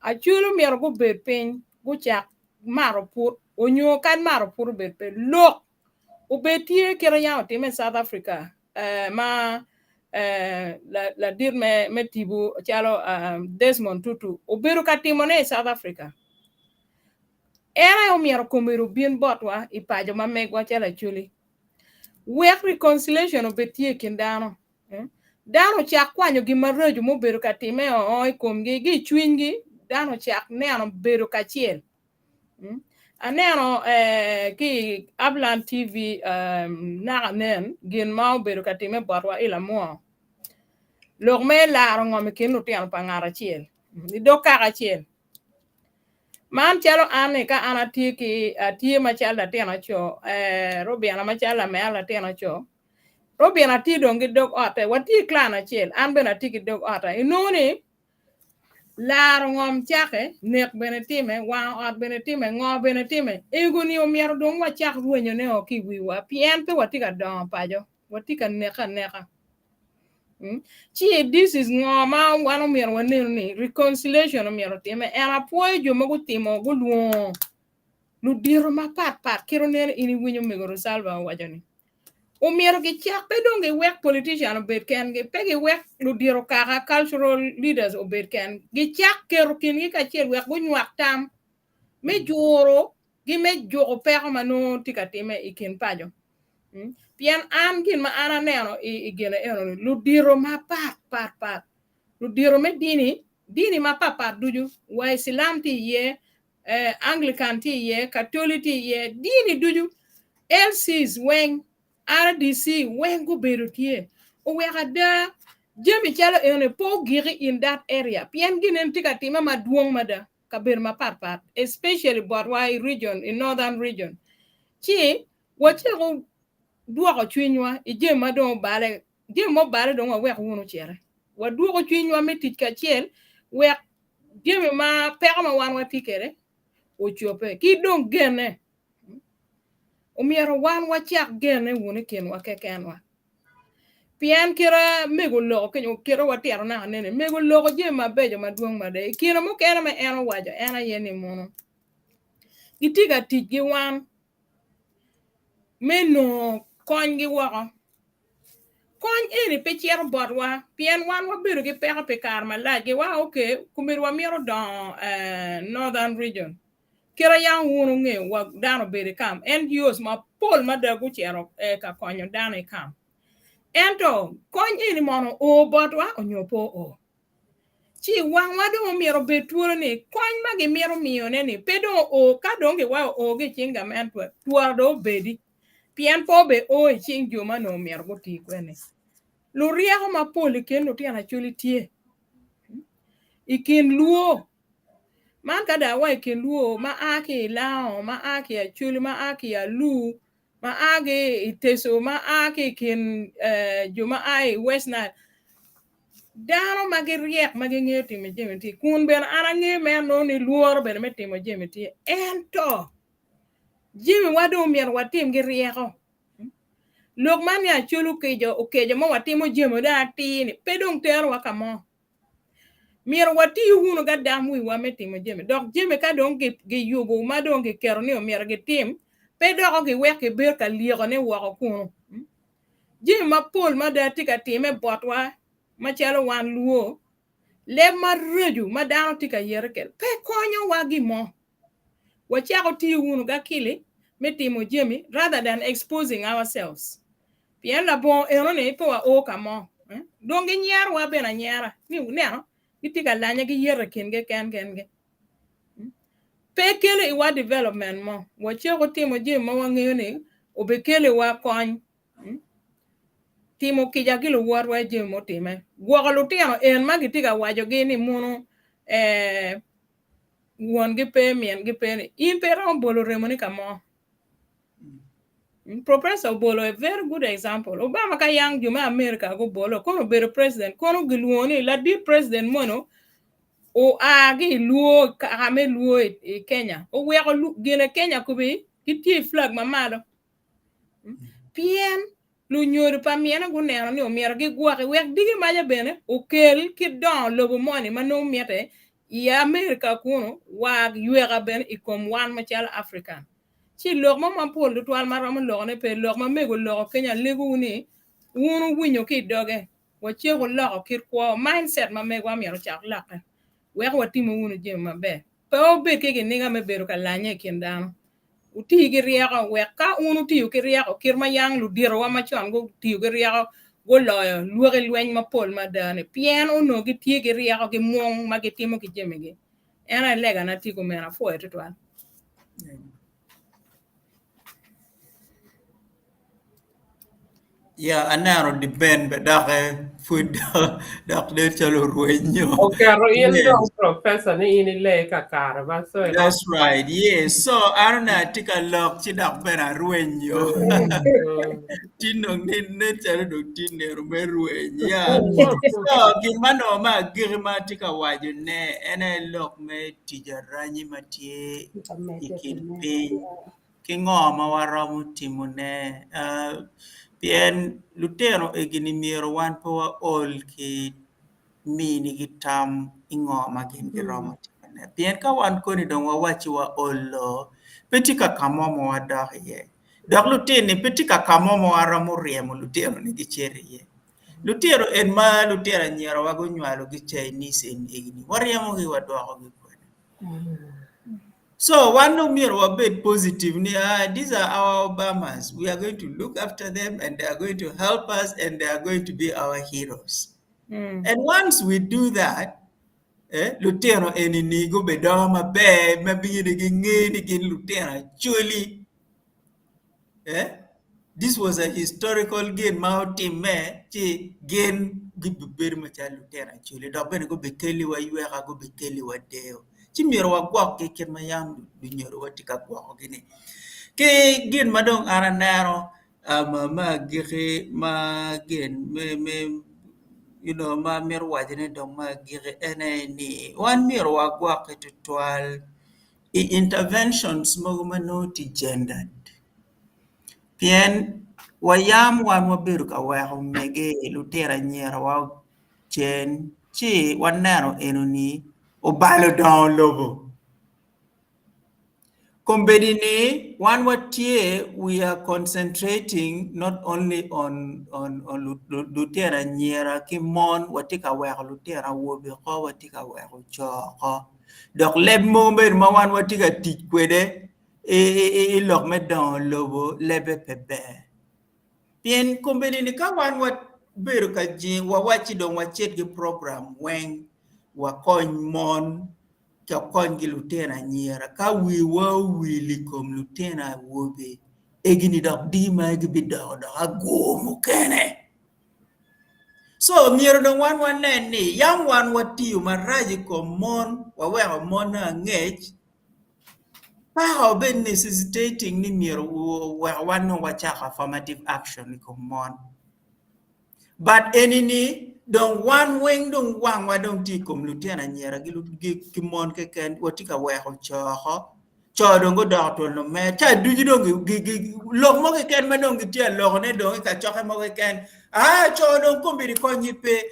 achulu mier go bed piny go chak maro pur onyo kan maro pur bed pe look ubetie kira yao time South Africa la dir me tibu chalo Desmond Tutu uberu katimone South Africa era umiero kumiru bien botwa ipajo mamegwa chala chuli work reconciliation ubetie kindano dano chak kwanyo gimarejo muberu katime oi kumgi gi chwingi dano chak neno beru kachiel aneno ki Ablan TV na nen gin ma obedo katime borwa ila mo lok me laro ngome kin luteno pa ngara chiel ni doka chiel man chalo ane ka ana tie machala tena cho robiana machala me ala tena cho robiana ti dongi dog ote wati klana chiel an bena ti dog ote inuni laro ngom chake nek benetime wa ot benetime ngo benetime eguni omiero dong wa chak ruonyo ne oki wiwa pien pe watika don pajo watika neka chi this is ngo ma wano miero waneno ni reconciliation omiero time era puoyo jomo gutimo guluo ludiro ma pat kiro nene ini winyo megoro salva wajoni umiero gi chak pe donge wek politician obed ken gi pe gi wek ludiro kaka cultural leaders obed ken gi chak kero kin gi kachiel wek gunywak tam me juro gi me jogo peko mano tika time ikin pajo pien an gin ma ana neno igene eno ludiro ma pat ludiro me dini ma pat duju wa Islam ti ye Anglican ti ye Catholic ti ye dini duju LCs weng RDC when go berutie o wera da jemi chalo ene po giri in that area pien ginen tika tima maduong mada kabir ma pat especially Borwai region in northern region chi wache go duoko chwinywa ije madong bale je mo bale dong wa wunu chere wa duoko chwinywa metit ka chiel we jemi ma pega ma wan watikere o chope ki dong gene umiero wan wachak gene wune ken wakekenwa pien kira mego logo kenyo kira watiaro na nene mego logo je mabejo maduong made kira mo kena me eno wajo ena yeni mono gitiga tiji wan meno kongi wako kon eni pe chiero bodwa pien wan wabiru gi peka pekar malagi wa okay kumirwa miero don northern region kira yang wunu nge wa dano bere kam NGOs ma pol madagu chiero ka konyo dano kam ento konyi ni mono o bodwa onyopo o chi wang wado miero betuoro ni kony magi miero miyo neni pedo o ka donge wa o ge chinga mentwa tuardo bedi pien po be o ching juma no miero go ti kwene luriego ma poli ken no tiana chuli tie ikin luo man kada wa ikin luo ma aki lao ma aki achuli ma aki alu ma age iteso ma ake kin juma ai West Nile dano magi riek magi ng'eyo timo jemiti kun ben ana ng'eyo men no ni luoro ben me timo jemiti ento jimi wado mier watim gi rieko lok man ya chulu kejo mo watimo jemo da tini pedong tero wakamo mier wati hunu ga dam wi wa me timo jemi dok jemi ka dong gi yugo ma dong gi kero ni mier gi tim pedoko gi weke ber ka liego ne wako kuno jimi ma pol ma da tika time botwa machalo wan luo le marreju ma dano tika yerkel pe konyo wa gimo wachako ti hunu ga kili me timo jemi rather than exposing ourselves pien la bon erone po wa o kamo dongi nyar wa bena nyara ni neno itiga lanya gi yere ken ken Pekele iwa development mo wache ko timo je ma wang'eyo ni obekele wa kony timo kija gilo warwa je motime gwogo lutino en magi tiga wajo gi ni muno wuon gi pe mien gi pe ni in pe rom bolo remo ni kamo Professor Bolo a very good example Obama ka yang juma America go bolo kono bero president kono gilwoni la di president mono o agi luo kame luo e Kenya o wego gene Kenya kubi kiti flag mamado pien lu nyoro pa miena go neno ni o mier gi gwake wek digi maja bene o kel ki don lobo money mano miete ya America kuno wag yuega ben ikom wan machal African chi lok ma pol twal maromo lok ne pe lok ma mego lok Kenya legu ni wunu winyo ki doge wache go lok kir kwa mindset ma mego amiero chak lak wek watimo wunu je maber pe obet ke niga me bero ka lanye kindano uti gi rieko wek ka unu tiyo ki rieko kir ma yang lu diro wa machon go tiyo gi rieko go loyo luoge lweny ma pol madane pien uno gi tiyo gi rieko gi muong ma gitimo ki jemegi ena lega na tiko mena fo etwa
Yeah, anaro depend but food dak de chalo ruenyo.
Okay, professor ni ini le kakara ba so
That's right. Yes. So arna tika lok chidak bena ruenyo. Tinong ni chalo do tine rume ruenyo. Yeah. So gimano ma girma tika waju ne ene lok me tijaranyi matie ikin pin kingo ma waromo timone pien lutero egini miero wan po ol ki mini gitam ingo magin giromo timone pien ka wan koni don wawachi wa olo petika kamomo wadaye dok lutini petika kamomo waromo riemo lutero ni gicheri ye lutero en ma lutero nyero wago nywalo gi Chinese en egini wariemo gi wadwako gi kwene So one no mere a bit positive. These are our Obamas. We are going to look after them and they are going to help us and they are going to be our heroes. And once we do that, Lutero enigo bedoma be maybe again Lutero actually this was a historical gain mountain me gain very much Lutero actually do go bekeli wa yuera go bekeli wa deo chimiro wa gwak ke ken mayam du nyoro watika gwak gini ke gin madong aranero ma gire ma gen me you know ma mer wajene dong ma gire ene ni wan miro wa gwak to twal interventions mo manoti gendered pien wayam wan waberu ka wa mege lutera nyera wa chen chi wanero enoni obalo Dongo Lobo Kombedini, one what here we are concentrating not only on Lutera Nyera, Kimon, Watika Ware Lutera Wobi, Watika Ware Choko. Dok leb moment, Mawan Watika Tikwede, lock me down Lobo, lebe pepe. Pien Kombedini, Kawan what Beruka Jin, Wawachi don't watch the program when Wakon Mon. Ka kongi lutena nyera ka wiwa wili kom lutena wobe egini dok dima egi bidaw da agomo kene so miero don wan ni yang wan wati maraji kom mon wawe mon na ngech pa ho ben necessitating ni miero wan no wacha affirmative action kom mon but enini don't one wing don't one why don't you come lieutenant nyera gi mon ke ken watika we ho cho don't go doctor no me cha do you don't gi lo mo ke ken me don't get lo ne do ka cho mo ke ken cho don't come bi ko nyipe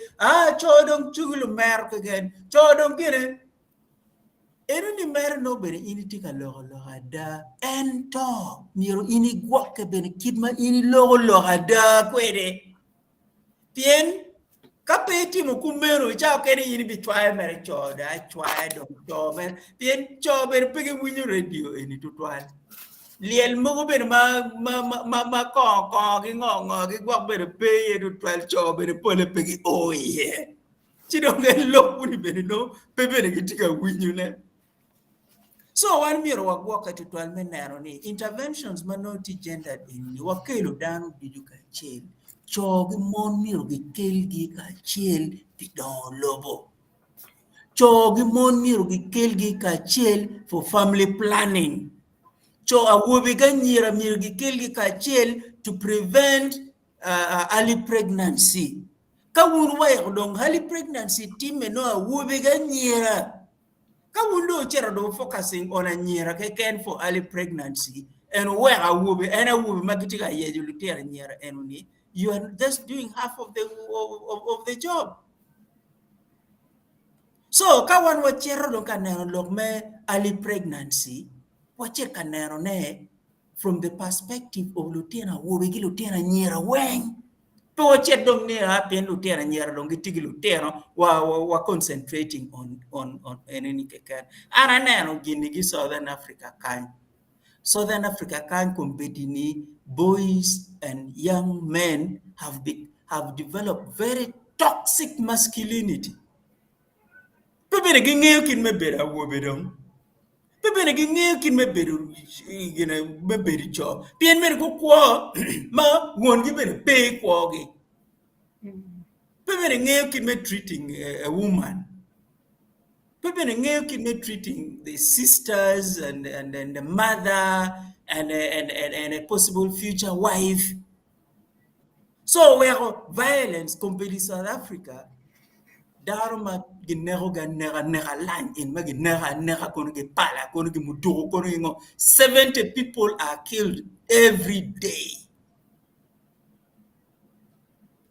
cho don't chugulu mer ke ken cho don't gire ni mer no be ini tika lo ada ento miro ini gwa ke ben kidma ini lo ada kwede Tien kapeti mo kumero cha kene yini bi twa mere choda chwa do men tien chober pege munyo radio eni to twal liel mo ben ma ko gi ngo gi gwa ben pe ye du twel cho ben pole pe gi oh yeah ci do ngeen lo ni ben no pe ben gi tiga winyu ne so wan miro wa gwa ka twel men nero ni interventions manoti gendered in wa kelo danu bidu ka chel cho gi mon miro gi kel gi ka chel di Dongo Lobo cho gi mon miro gi kel gi ka chel for family planning so awuobi ga nyira miro gi kel gi ka chel to prevent early pregnancy ka wun wa dong early pregnancy time no awuobi ga nyira ka wun do chero do focusing on a nyira ke ken for early pregnancy and where awuobi magiti ga yeju lutera nyira enuni you are just doing half of the job so ka wan wa chero do kanero lok me early pregnancy wache kanero ne from the perspective of Lutera Wobigi Lutera Nyera Wang. To wache dong ne happen Lutera Nyera dong gitigi Lutera wa concentrating on any kekan. Ananano ginigi Southern Africa kind. Southern Africa kind competini boys and young men have developed very toxic masculinity. Pebere gingeyo kin me bera wobedong. Pebene gi ng'eyo kin me bedo cho pien mere ko kwa ma won gi bene pay kwa gi pebene ng'eyo kin me treating a woman pebene ng'eyo kin me treating the sisters and the mother and a possible future wife so where violence compared to South Africa Daruma ginero ganera line in maginera kono ge pala kono ge muduro kono ngo 70 people are killed every day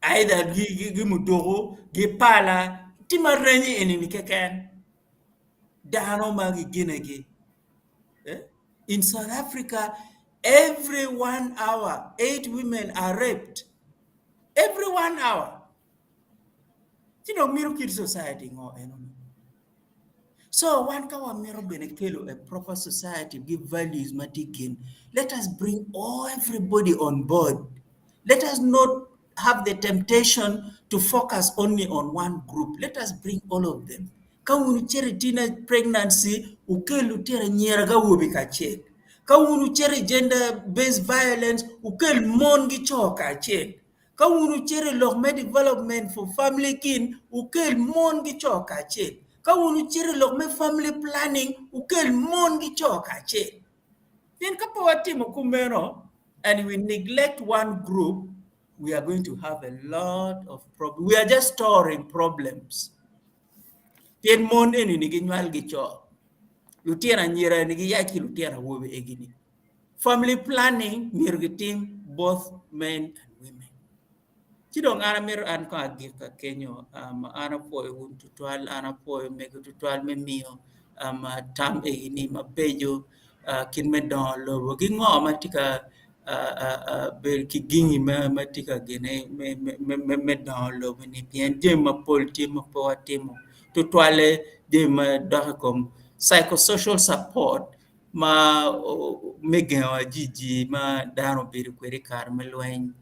either gi muduro ge pala timarenyi enini keken dano magi ginege in South Africa every 1 hour 8 women are raped every 1 hour you know miracle society ngo enoni so one kawa mero bene kelo a proper society give values matikin let us bring everybody on board let us not have the temptation to focus only on one group let us bring all of them kawunu chere tina pregnancy ukelu tera nyera ga wobi ka che kawunu chere gender based violence ukel mon gi choka che kawunu chere lokme development for family kin ukel mon gi choka che kawunu chere lokme family planning ukel mon gi choka che then kapo watimo kumero and we neglect one group we are going to have a lot of problems we are just storing problems then mon eni ni ginwal gi cho lutiera nyira ni gi yaki lutiera wobe egini family planning mirgitim both men and women kidong ana mir an ko agika kenyo ana po un tutual ana po mego tutual me mio tam egini mabejo kin me Dongo Lobo gi ngo matika ber ki gingi matika gene me Dongo Lobo ni bien de ma polti ma po timo tutuale de ma comme psychosocial support ma megawa jiji ma dano bir kweri kar melwen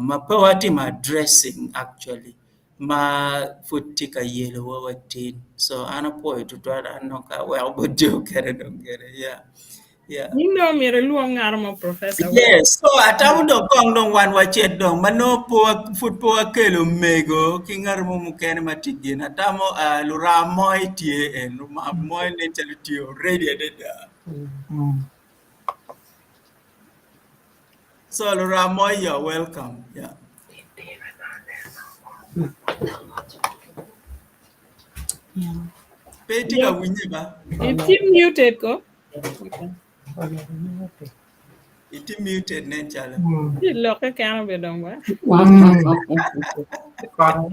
ma poverty ma dressing actually ma futika yelo wawatin so ana po to no ka well but do kere don't get it yeah
You know me luong armo professor.
yes so atamu do kong dong wan wachet dong mano po foot po kelo mego kingar mo mukene matigin atamo lura moy tie en ma moy ne chaliti already ada so lura moy you're welcome yeah Petika winyiba
It's muted ko.
It muted ne chala.
Loke kano be dong ba.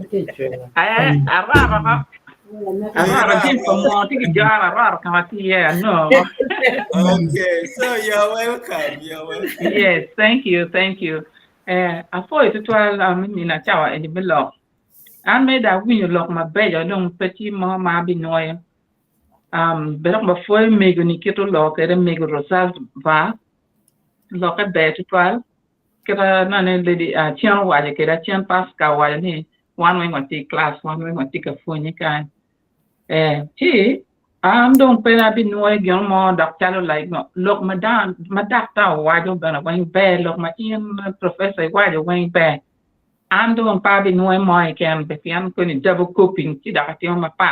Okay, so you're welcome.
Yes, thank you. Afo itu tual mina chawa eni belok. An me da winyo lok mabejo dong peti mo ma binoy. Berok ba foi mego ni kito lok ere mego rosal va. lo ka be twal kira na ne lady chian wa kira chian pas ka wa ni wan we ngati class wan we ngati ka fo ni kan ti am dong pe na bin no gyon mo dak chalo like no lok madan madak ta wa jo bana wa be lok ma in professor wa jo wa be am dong pa bin no mo ken be pian ko ni double coping ti da ti ma pa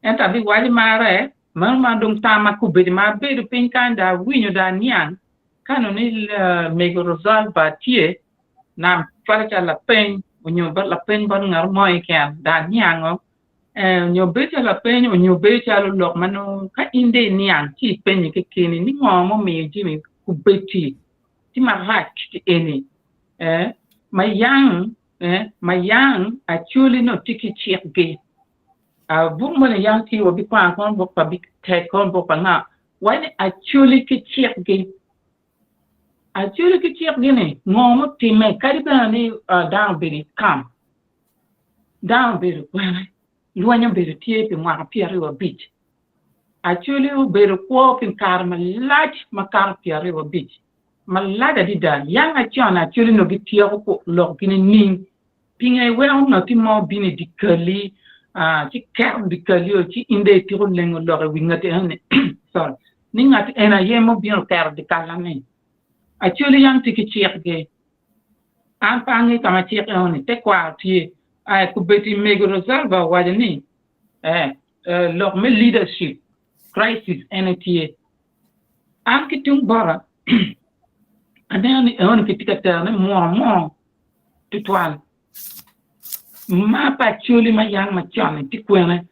en ta bi wa li ma re ma dong ta ma ku be ma be du pin kan da winyo da nian kanu ni me go resolve ba tie na fa cha la pen nyo ba la pen ba ngar mo ken da nian nyo be cha la pen nyo be cha lo lok mano ka inde nian ti pen ke kini ni mo me ji mi ku be ti ma ha ti eni my young actually no tiki chiek ge bu mo ne yang ti wo bi kwa kon bo pa bi te kon bo pa na why actually ki chiek ge ne mo ti me ka ri ba ni down be kam down be ko lu anyo be ti pe mo ka piare wo bit actually be ko pin kar ma lat ma kar piare wo bit malada di da yang actually no bi ti ko lo gini ning pinga we no timo bini di kali ci kar di kali o ci inde ti ko lengo lo wi ngati ane sorry ni ngati ena yemo bi no kar di kala ne actually yang ti ki ge an pa ngi kama ci on te kwa ti ku beti mego resolve wa ni lo me leadership crisis ene an ki tung bara on kitika terne mo tutwal ma pa chuli ma yang ma chane ti kwene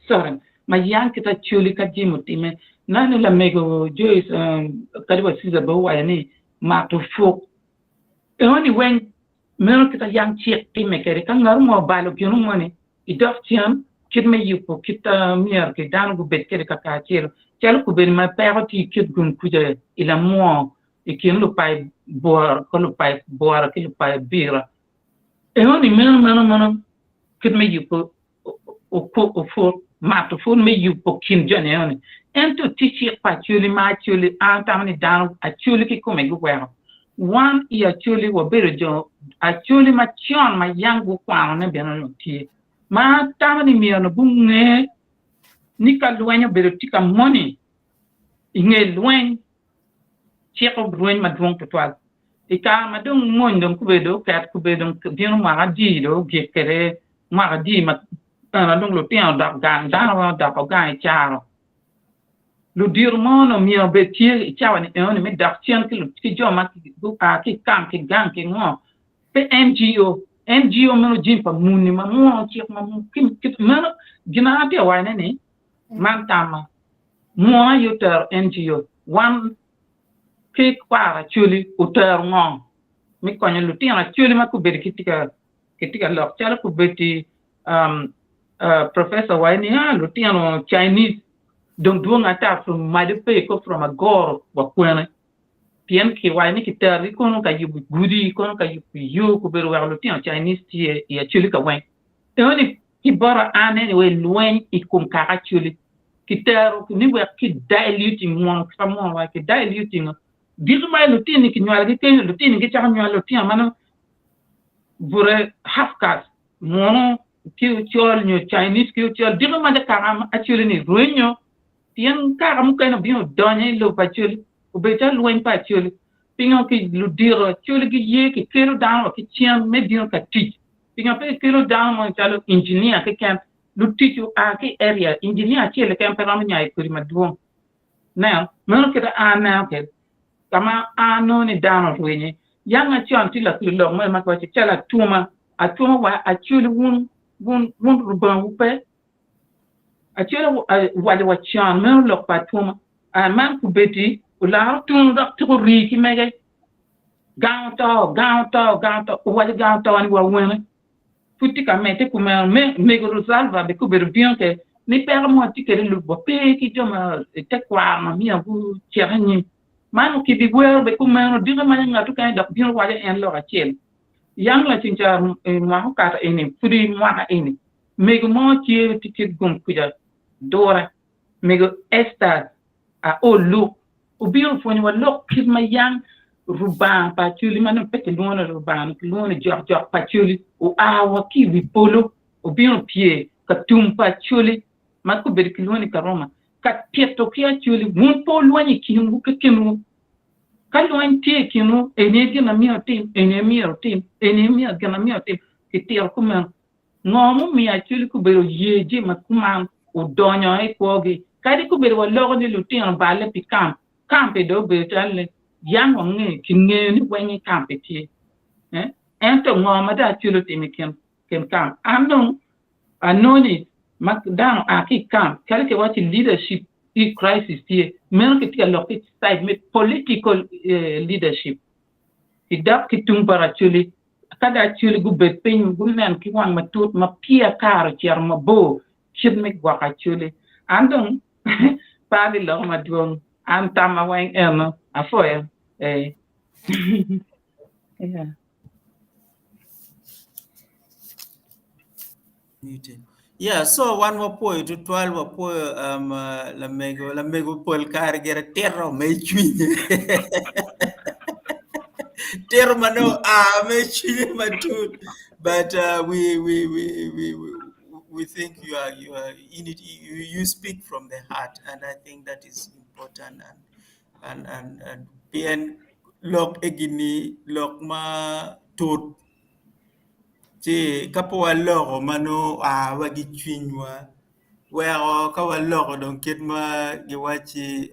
sorry ma yang kita chuli ka jimu time na ne la mego joyce kadiba siza ba wa ni ma to fo on wen mero kita yang chek time kere kan ngaru mo balo genu mo ne idof tiam kit me yupo kita mier ke dan go bet kere ka ka chelo ku ben ma peroti kit gun kuja ila mo ikin lu pai bor ko lu pai bor ki lu pai bira oni meno kit me yupo o fo ma to fo me yupo kin jane oni ento tichi pa chuli ma chuli antamni down a chuli ki ko me gu wa one ia chuli wo bere jo a chuli ma chion ma yangu kwa ne beno no ti ma tamni mi ono bunge ni ka luenyo bere tika money inge luen cheko bruen ma dwong tutwal ika ma dong mon dong kubedo kat kubedo bieno ma di do gekere ma di ma na dong lo tian da gang da wa da ko gang charo lo dir mono mi obetie chawa ni on mi da tian ki jo ma ki du a ki kam ki gang ki ngo pe ngo mo jimpa muni ma mo ki ma kim ki ma gina te wa ne man tama mo yoter ngo one ke kwa chuli uter ngong mi konyo lutina chuli ma ku beti kitika lok chala ku beti professor waini lutina Chinese dong duong ata from Peko from agor wa kwene pien ki waini kitari kono ka yubu gudi kono ka yubu ku beru wa lutina Chinese ti ya chuli ka wen oni ki bora ane we luen ikum ka chuli kitaro ni we ki diluting mo samo wa ki diluting dirma lutini ki nyala ki lutini ki cha nyala lutina mano bure half caste mono ki chol nyo Chinese ki chol dirma de karam actually ni ruenyo tien karam ka no bio donye lo pa chul u beta luen pa chul pingo ki ludiro chul ki ye ki kero down ki chien me bio ka teach pingo pe kero down mo chalo engineer ki kan luticho a ki area engineer chele kan peram nyai kuri madwo now mono ki da na ke kama ano ni dano wenye yanga chon ti la kulo mo ma ko chala tuma wa achuli wun ruban upe achuli wale wa chon me lo pa tuma a man ku beti ula tun da to ri ki mege ganto wale ganto ni wa wene futi ka mete ku me go salva be ku be bien ke ni per mo ti ke lu bo pe ki joma te kwa ma mi abu cherani manu ki bi wer be kuma diga manya ngatu kan da bin wale en lo achel yang la tinja ma ho kata ene fudi ma ene mego mo ti ti gum kuja dora mego esta a olu ubiro fo ni walok kid ma yang ruban pa chuli man pete lona ruban lona jok pa chuli o awa ki wi polo ubiro pie ka tum pa chuli ma ko ber kiloni ka roma ka tieto ki chuli mun po lwani kinu ka kinu ka lwani tie kinu enegi na mi otim enemi otim enemi ga na mi otim ki tiel kuma ngomu mi chuli ko bero yeje ma kuma o donyo e kogi kadi ko ber walok ni lutin balle pikam kampe do be talle yang ngi kinge ni wenyi kampe ti ento ngoma da chulo timi ken kam anoni mak dan aki kam kale ke wati leadership i crisis ti men ke ti lokit side me political leadership idap ki tung para chuli kada chuli gu be pen gu men ki wan matut ma pia kar chiar ma bo chid me gwa ka chuli andong pa di lo ma duong am tama wang eno afoya yeah.
Yeah, so one more point to 12 la mego pol kar gera terro me chwinye. Terro mano me chwinye matut, but we think you speak from the heart, and I think that is important, and bien lok egini lok ma tot che kapo waloro mano wagi chwinywa where ka waloro don ket ma giwachi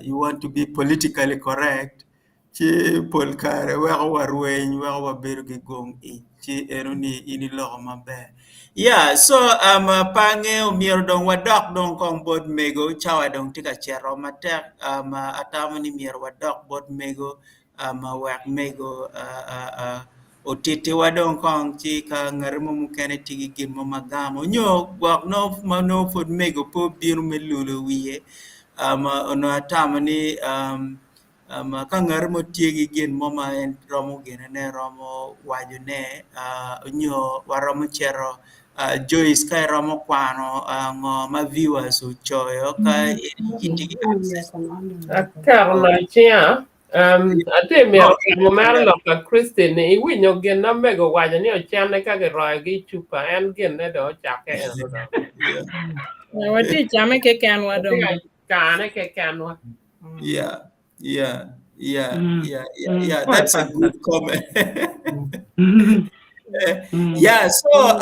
you want to be politically correct che pol kare where warweny where wabedo gi gong che eroni ini loro maber. Yeah, so pange umiero dong wadok dong kong bod mego chawa dong tika chero matek atamani miero wadok bod mego wak mego otete wadong kong chi ka ngarimo mukene tigi gin mo magamo nyo wak no mano fod mego po biru melulu wiye ono atamani ka ngarimo tigi gin mo ma en romo gene ne romo wajune nyo waromo chero Joyce ka romo kwano ngo ma viewers uchoyo ka itigi access
Karna chia ate mero mero loka Christine I winyo gen na mego waja ni ochane ka ge roy gi chupa en gen ne do chake en do.
Wati chame ke kan wadong.
Kane ke kanwa.
Yeah. That's a good comment. Yeah, so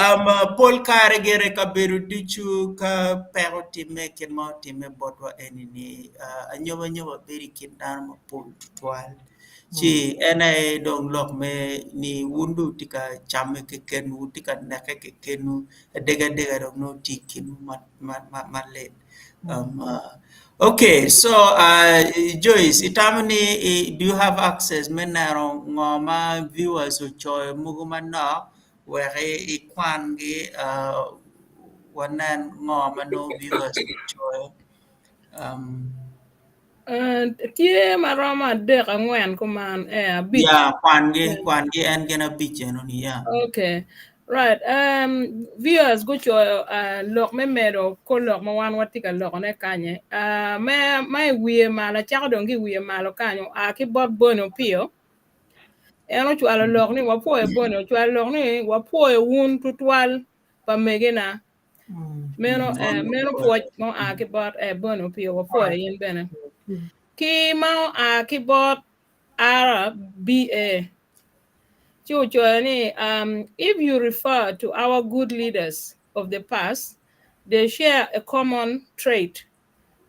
Paul Carregere kaberu dichu ka pero time ken mo time botwa enini anyoba beri kindan mo Paul tutwal chi ena dong lok me ni wundu tika chame ke kenu tika nake ke kenu dega dong no tikinu malet okay, so Joyce, itamani do you have access menaro ngoma viewers uchoy mugumana where ikwangi wanan ngoma no viewers uchoy
tie maroma de angwen kuman beach.
Yeah, kwangi and gonna beach yeah.
Okay. Right. Viewers go to lok me medo ko lok ma wan watika lok ne kanye. Me wiye mala chako dongi wiye malo kanyo ki bot bono pio. Eno chwalo lok ni wapo e bono chwalo lok ni wapo e wun tutwal pa megena. Meno po mo ki bot bono pio wapo e yin bene. Ki mo ki bot RBA. If you refer to our good leaders of the past, they share a common trait.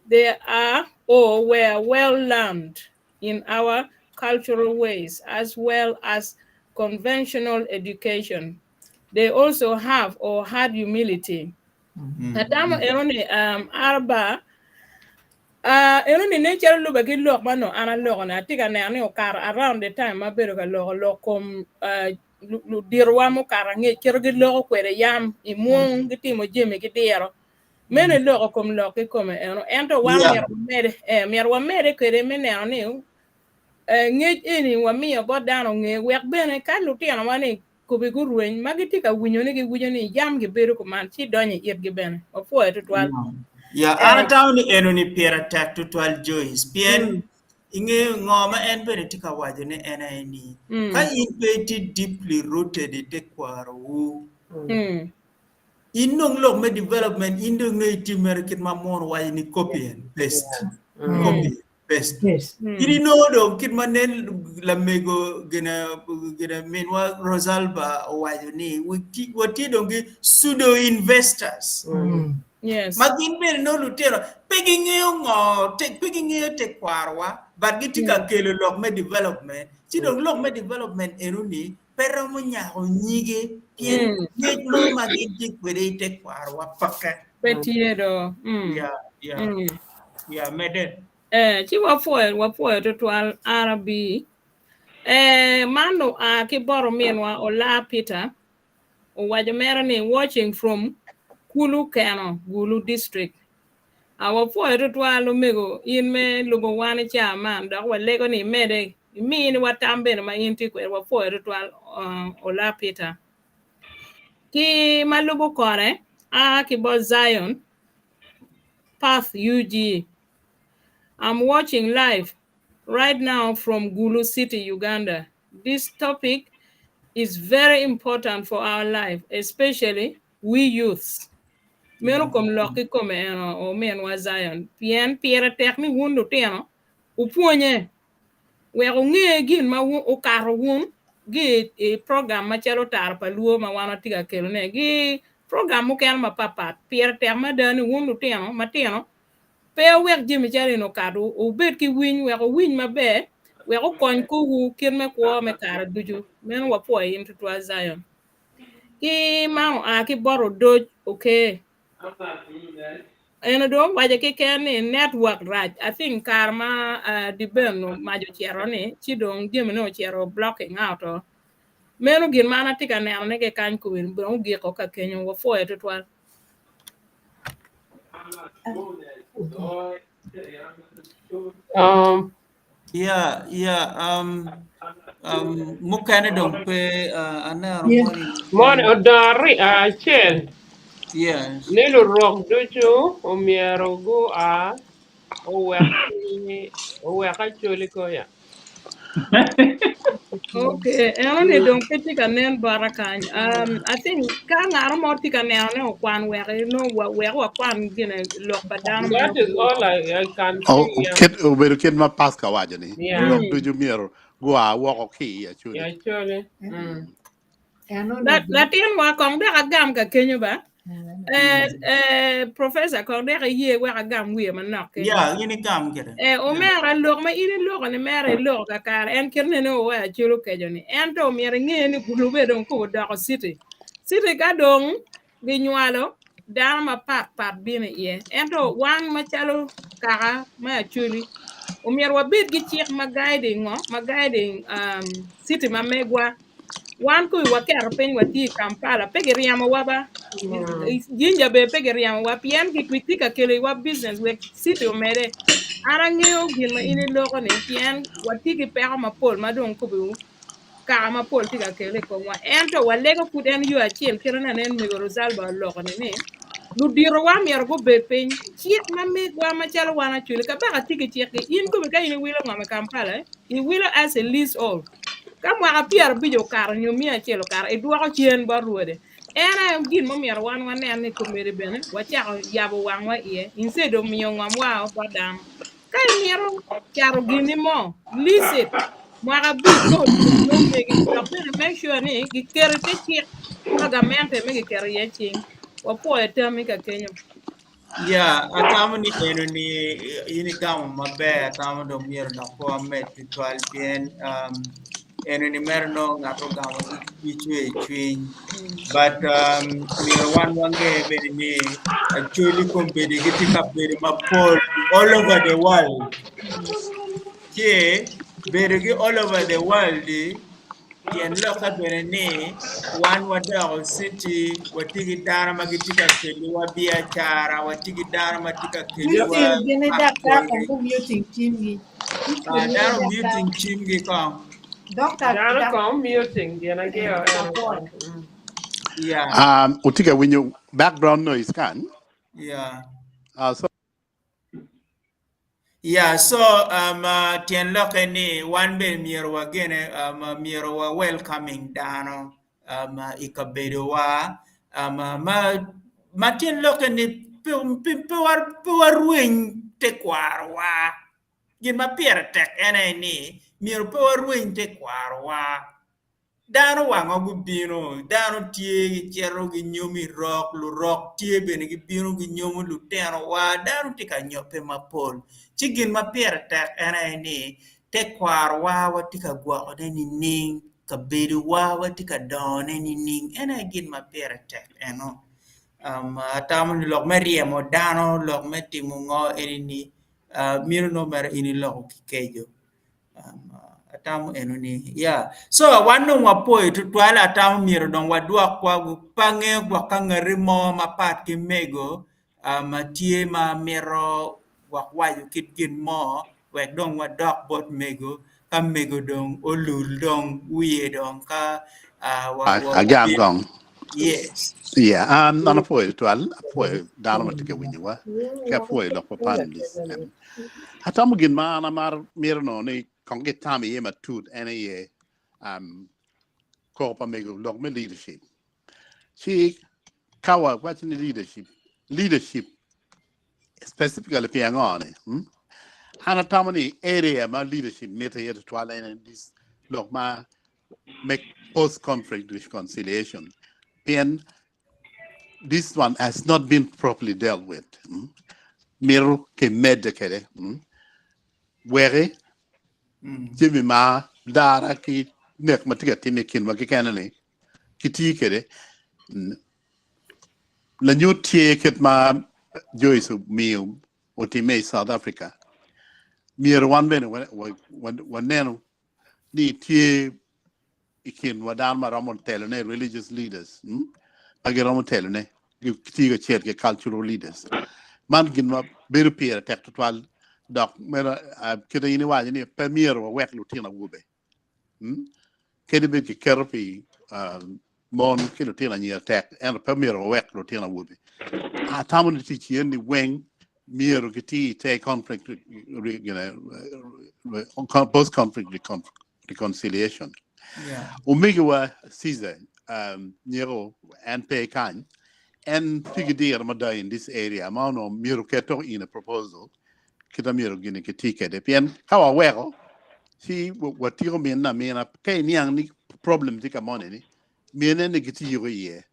They are or were well learned in our cultural ways as well as conventional education. They also have or had humility. Arba ni nature lu bagi lok mano ana lok na tika ne ani okar around the time ma bero ga lok kom lu dirwa mo karange kirgi lok kwere yam imong giti mo jeme gidero mene lok kom lok kom ento wa mer wa mere kwere mene ani nge eni wa mi bo dano nge wek bene ka lu tiana wani ko be gurwen magiti ka winyo ni jam gi bero ko man chi donye yet gi bene ofo etwal
Ya, ana tahu ni eno ni piera tak tutual Joyce. Pien inge ngoma en bere tika waje ne ena eni. Ka in peti deeply rooted in the kwaru. Inong log me development indong no iti merkit mamon waje ni copy and paste. Copy and paste.
Yes.
Ini no do kit manen la mego gena menwa Rosalba waje ni wati dongi pseudo investors.
Yes.
Magin ber no lutero pegging te kwarwa but gitika kelo log me development ti dong log me development enuni pero mo nya ho nyige pien ngej mo magin tik wede te kwarwa paka
Petiedo.
ya meden
Chi wa foe to twal Arabi. Mano ki boro mienwa Ola Peter. Wajamera ni watching from Kulu Kano, Gulu district. Our poet to Lumego, in me Lugo one chairman, that was Lego ni mede, mean what I'm been my intiquate, were poet to Ola Peter. Ki Malubo Kore, Kibo Zion, Path UG. I'm watching live right now from Gulu City, Uganda. This topic is very important for our life, especially we youths. Meno kom loki kom o men wa Zion. Pien piera tekni wundu tiano. Upuonye. We nge gin ma o karo wun. Gi program ma chelo tar pa luo ma wana tiga kelo ne. Gi program mo kel ma papat. Piera tek ma dani wundu tiano. Ma tiano. Pe wek jimi chari no kado. O bet ki winy. Wek o winy ma be. Wek o kony kuhu. Kir me kwa me kara duju. Meno wapo into twa Zion. Ki mao ki boro doj. Okay. And do waje ke ken network right. I think karma dibeno majo chiero ni chidong dim no chiero blocking out or meno gin mana tika ne ke kan ku win bro gi ko ka kenyo wo fo to twal.
mukane dong pe ana
Mon odari chel.
Yes.
Nilo rock duchu umiero gu oweka choli koya.
Okay, and they don't pick a name barakan. I think kan armo tika ne kwan where no where kwan gina lock badan.
That is all I can
Oh,
see.
kid ma paska waje ni.
Yeah.
Lok du jumiero gua wako ki actually.
Yeah, actually.
Latin wa kong de agam ka kenyo ba? Professor kong de ye wa agam wi man nok.
Yeah, ini gam kere.
O mera lok ma ini lok ne mera lok ka kar en kirne no wa chulo kejoni. En to mera nge ni gulube don ko da city. City ka dong gi nywalo dan ma pat bine ye. En to wan ma chalo kara ma chuli. O mera wa bit gi chik ma guiding city ma megwa. Wan ku wa kar pen wa ti Kampala pegeriamo wa ba jinja be pegeriamo wa pien ki kritika kele wa business we city o mere arangeo gin ma ini loko ne pien wa ti ki pera ma pol ma don ko bu ka ma pol ti ka kele ko wa ento wa lego put en yu achiel kero na nen mi Rosalba loko ne lu diro wa mier go be pen chiek ma me wa ma chalo wana chule ka ba ti ki chiek in ko be ka ini wilo ma Kampala i wilo as a lease all kamu aga pier bijo kar nyumia chelo kar e duoko chien baruode era gin mo mier wan ne ko mere bene wacha yabo wangwa ie instead of miyo ngamwa padang kai miero charo gini mo listen mwaga bit ko no megi kapere make sure ni gikere ke chik pagamente me gikere ye ching wapo etami ka kenyo
Yeah, atamu ni eno ni ini kama mabe atamu do mier na po met tual bien eno ni merno ngato gamo ichwe but mier wan wange bene ni actually compare gitika bere mapol all over the world ke bere gi all over the world yen loka bene ni wan wadao city watigi dara magitika kelua biashara watigi dara matika kelua
Gini daktar kung muting chimgi.
dara muting chimgi kong
Dara kong muting gina geo
yeah
Utika when you background noise kan.
yeah
So
Yeah, so tien loke ni one be miro wa gene miro wa welcoming dano ikabedo wa ma tien loke ni pe war wing te kwar wa gin ma pier tek ene ni miro pe war wing te kwar wa dano wango gu bino dano tie gi chero gi nyomi rok lu rok tie bene gi bino gi nyomo lu teno wa dano tika nyope mapol chigin ma pier tek ene ni te kwar wa tika gwa ode ni ning ka bedu wa tika done ni ning ene gin ma pier tek eno atamu ni lok meriemo dano lok metimo ngo ene ni miro no mer ini lok kikejo atamu enoni yeah so wanu wapoy to twala atamu miro don wadwa kwa pange kwa kangari mo mapat ki mego matie ma miro wakwayo kitkin mo wek don wadok bot mego ka mego don olul don wiye don ka
agam gong.
yes
Yeah, nana foi twal foi dano matike winwa. Ka foi lo papanlis. Hatamu gin ma na mar mirno ni konge tami yema tut ene ye ko pa mego lok me leadership. She kawa what's in leadership specifically piangone. Hana tamani area ma leadership neta yet twala in this lok ma make post conflict reconciliation. Pian this one has not been properly dealt with. Miru ke medekere. Where Jimmy ma dara ki nek matiga timi kin wa kikanani kiti kere la new tie ket ma Joyce miu otime South Africa mir wan ben wan nenu ni tie ikin wa dan ma ramon telene religious leaders agi ramon telene kiti ga chet ke cultural leaders man gin ma beru pier tek total dok mera kida yini wa ni premier wa wek lutina wube kedi be ki kerpi mon ki lutina ni tek en premier wa wek lutina wube a tamun ti chi ni weng miero ki ti take conflict post conflict reconciliation
yeah
umiga Caesar nero and pay kan and figure mada in this area mano miero keto in a proposal kita miero gini kitike de pien kawa wero si watiro mena mena kay niang ni problem tika money ni mena ni kitiro ye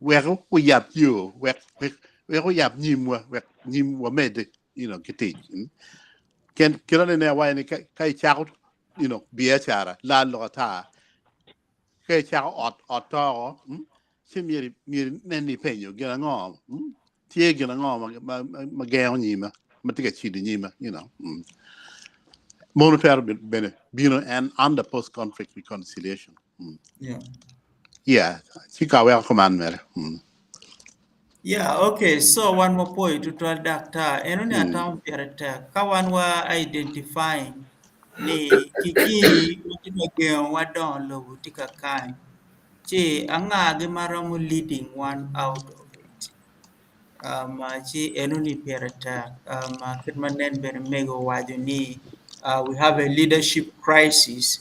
wero ko yap yo wero yap nyimwa med kiti ken kira ne wa ni kay chao biya chara la lo ta kay chao ot si mieri neni penyo gina ngom tie gina ngom ma geo nyima ma tika chidi nyima monetary and under post conflict reconciliation yeah chika well command mer
yeah okay so one more point to tell doctor enoni atamu pierata kawan wa identifying ni kiki geo wadon lo tika kan che anga ge maramu leading one out of it chi enoni pierata kitmanen ben mego wajuni we have a leadership crisis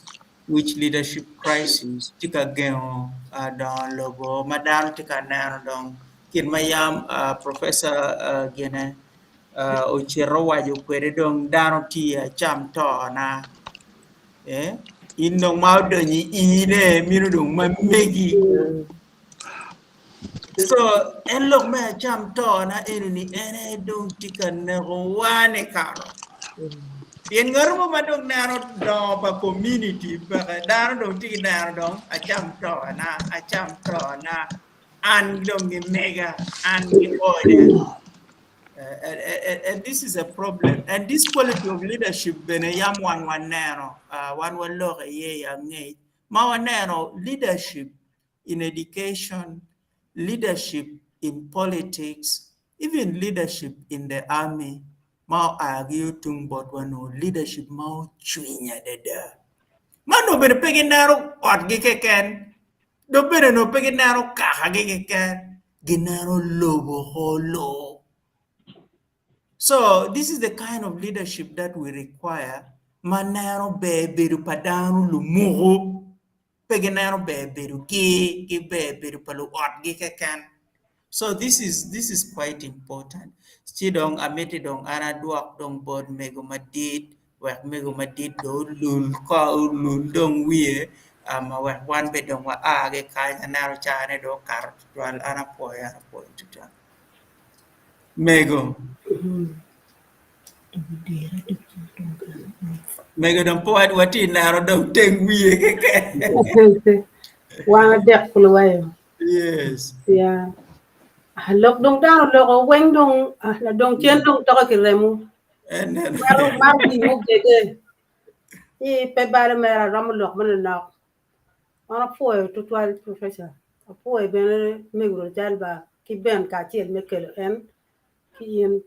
which leadership crisis tika geo don logo madan tika nan don kin mayam professor gene o chero wajo kwere dong dano tia cham to na in no mau de ni ine minu dong mamegi so en lok me cham to na eni ene dong tika ne wane karo bien ngaro ma dong nano do pa community pa dano dong tika nano dong a cham to na an dong ni mega an ni boy and this is a problem. And this quality of leadership, beneyam one nano, one look ye young ma leadership in education, leadership in politics, even leadership in the army. Ma argue tung but one leadership ma chwinya deda. Ma no bene pegin naro ot gikeken. No bene no pegin naro kaha gikeken. Ginaro lobo holo. So this is the kind of leadership that we require. Manano be beru padanu lumuho, pegenano be beru ki be beru palu ot kan. So this is quite important. Sidong amete dong ana duak dong bod mego madit, wek mego madit do lul ko lul dong wie ama wek wan be dong wa age kai anaro chane do kar twal ana po tutan. Mego. Mega dong po at wati naro dong teng wie
Wana dek kulu wayo.
Yes.
Yeah. Lok dong down lok weng dong la dong chen dong to ki remu.
And then
Mar bi mu gege. I pe bare mera ram lok man na. Ana po to twal professor. Po ben me gro jalba ki ben ka tiel me kelo en ki yen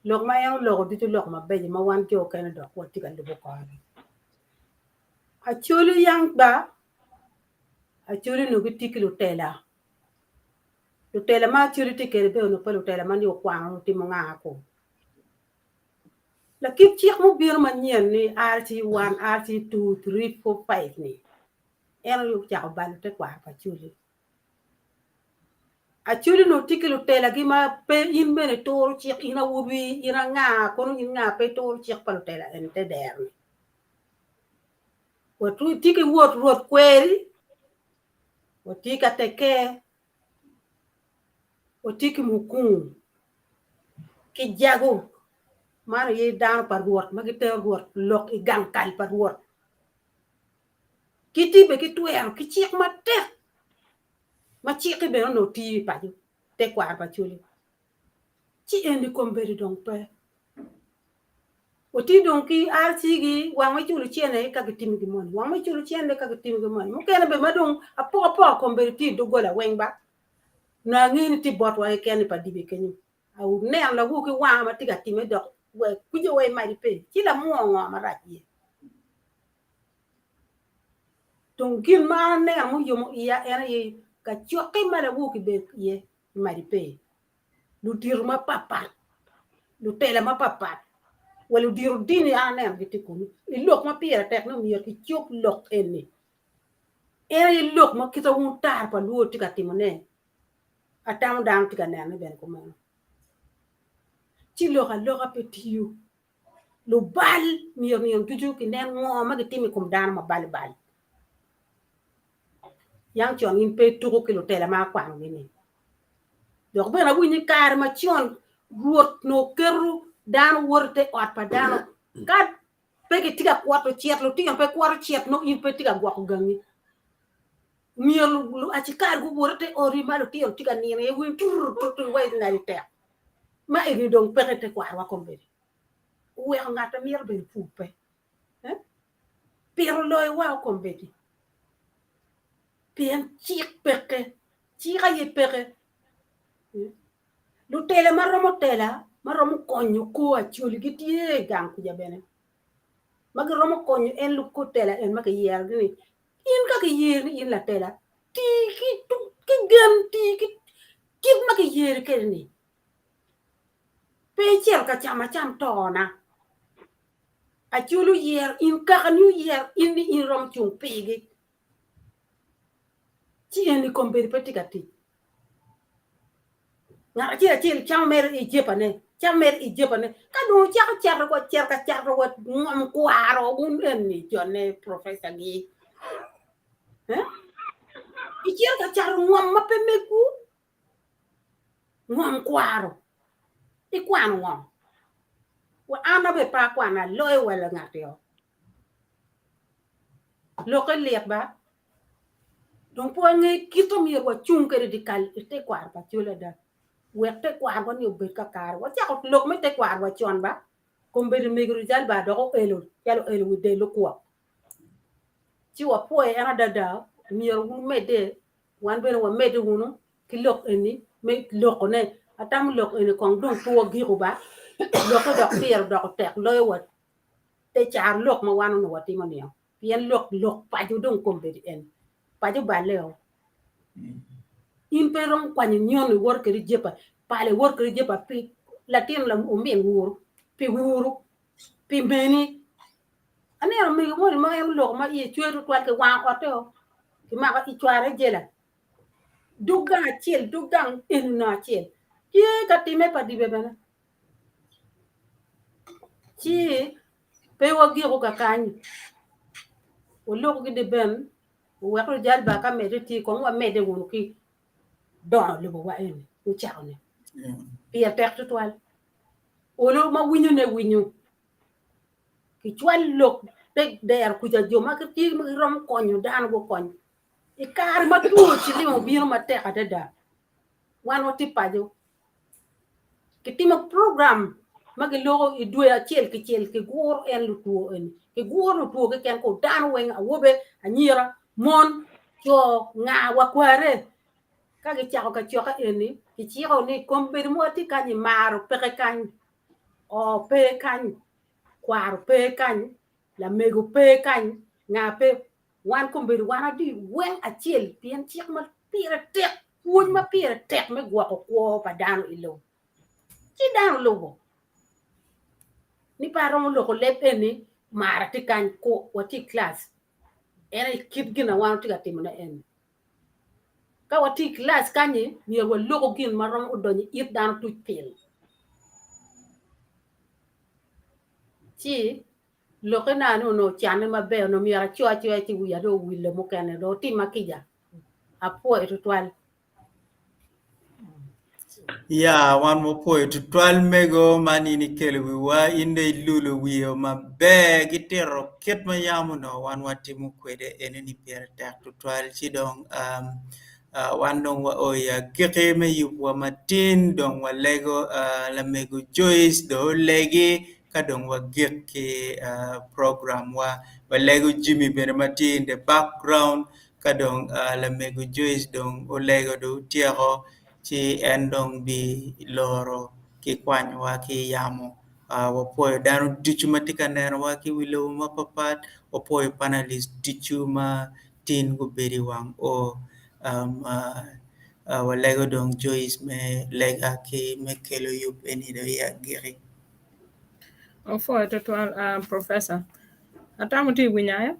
lok ma yan lok di to lok ma be ma wan jo kan do ko ti kan do ko. Acholi yang ba acholi no ki tikilo tela. Lutela ma churi tikere be no pelo tela man yo kwang ti mo nga ko la kip chi mo bir man nyen ni RT1 RT2 3 4 5 ni en yo ja ban te kwa pa chuli a chuli no tikelo tela gi ma pe in be ne tor chi ina wubi ina nga ko no nga pe tor chi pa tela en te der ni wo tu tiki wot rot kweri wo tika teke wo tiki mukun ki jago mana ye dan par ruot ma ki te ruot lok I gang kal par ruot ki ti be ki tuer ki chik ma te ma chik be no ti pa ju te kwa pa chuli chi endi komberi dong pe o ti dong ki ar chi gi wang ma chuli chene ka ki tim gi mon wang ma chuli chene ka ki tim gi mon mo kene be ma dong a po komberi ti do gola weng ba na ngini ti bot wa kene pa dibe kenyu au ne la wu ki wa ma ti ga ti me do we ku jo we ma di pe chi la mo ngo ma ra ji tong gin ma ne mo yo mo iya era ye ka choki ma la wu ki be ye ma di pe lu dir ma papa lu tele ma papa wala dir dini ane am giti ko I lok ma pira tek no mi ki chok lok eni era ye lok ma kita un tar pa lu ti ka timone atam dang ti ka ne ben ko ma ti lo ka petiu lu bal mi yo tuju ki ne ngo ma giti mi kum dan ma bal yang chon in pe tu ko lo tele ma kwang ni dok be na bu ni kar ma chon ruot no keru dan worte ot pa dan ka pe ki tiga kwato chiet lo tiga pe kwaro chiet no in pe tiga gwa ko gangi miel lu a chikar gu worte ori ma lo tiga ni ne wi tur wai na li te ma e ni dong pe te kwaro ko be we ngata miel be fu pe pero loy wa ko be ti pien chik peke chika ye peke lu tele maromo konyo ko acholi gitie gang ku jabene romo konyo en lu ko tela en maka yer gni in ka ke yer ni in la tela tiki tu ki gem tiki kit maka yer ke ni pe cher ka cham tona achulu yer in ka new yer in rom chung pigi chi en ni kompeti petikati na chi cham mer I jepane chamer I jepane ka do char ko cher ko ngom kwaro un en ni jone professor gi I cher ka char ngom ma pe meku ngom kwaro I kwan ngom wa ana be pa kwana loy wala ngatio lo ke liek ba donc po ngi kito mi wa chung ke radical te kwar pa chula da we te kwar ko ni be ka kar wa cha ko lok me te kwar wa chon ba ko be mi gru jal ba do ko elo yalo elo de lo ko ci wa po e ana da mi ro me de wan be wa me de hunu ki lok eni me lok ne atam lok eni ko dong to gi ko ba lok ko dok tier dok tek loy wa te char lok ma wanu no wati man yo pien lok pa ju dong ko be en pa ju ba leo in pe ron kwa nyon wor ke jepa pale wor ke jepa pi latin la umbi wuru pi meni anero mi mo ma em lo ma ye chweru twal ke wa oto ki ma ko ichware jela dugang chiel dugang inna chiel ki ka time pa dibe bana chi pe wo gi ko kakani o lo ko de ben o wa ko jal ba ka me ti ko wa me de wonu ki don le bo wa en o chaone pi a perte twal o lo ma winyu ki chwal lok tek der ku ja jo ma ka ti ma rom konyo dan go konyo e kar ma tu ci li mo biro ma te ata da wan o ti pajo ki ti ma program ma ke logo i due a chel ki gor en lu tu en ki gor lu tu ke ken ko dan wen a wobe a nyira mon cho nga wa kware ka ke cha ka cho ka en ki chi ro ni kom be mo ti ka ni maro pe kan o pe kan kwar pe kan la mego pe kan nga pe wan kom be wan di wen a chel pien chi ma pira tek won ma pira tek me gwa ko pa dan ilo chi dan lobo ni parong lo ko lepe ni mara ti kan ko wati class era kit gina wan ti gati mona en ka wati class kanye ni wo lo ko gin marom odoni it dan tu pil chi lo ko na no chane ma be no mi ara chwa ti wi ya do wi le mo kan do ti makija apo etwal
Ya wan mo po to 12 mego manini kelo wi wa inde lulu wi ma be gitero ket ma yamu no wan wati mu kwede eneni per tak to 12 chi dong wan dong wa o ya keke me yu wa matin dong wa lego la mego joyce do legi ka dong wa geke program wa lego jimmy ben matin the background ka dong la mego joyce dong o lego do tiero ci endong bi loro ki kwany wa ki yamo wa poyo dano dichu matika nero wa ki wilo mapapat wa poyo panelist dichu ma tin go beri wang o wa lego dong Joyce me lega ki me kelo yup eni do ya giri
For total professor. Atamu ti winyaya?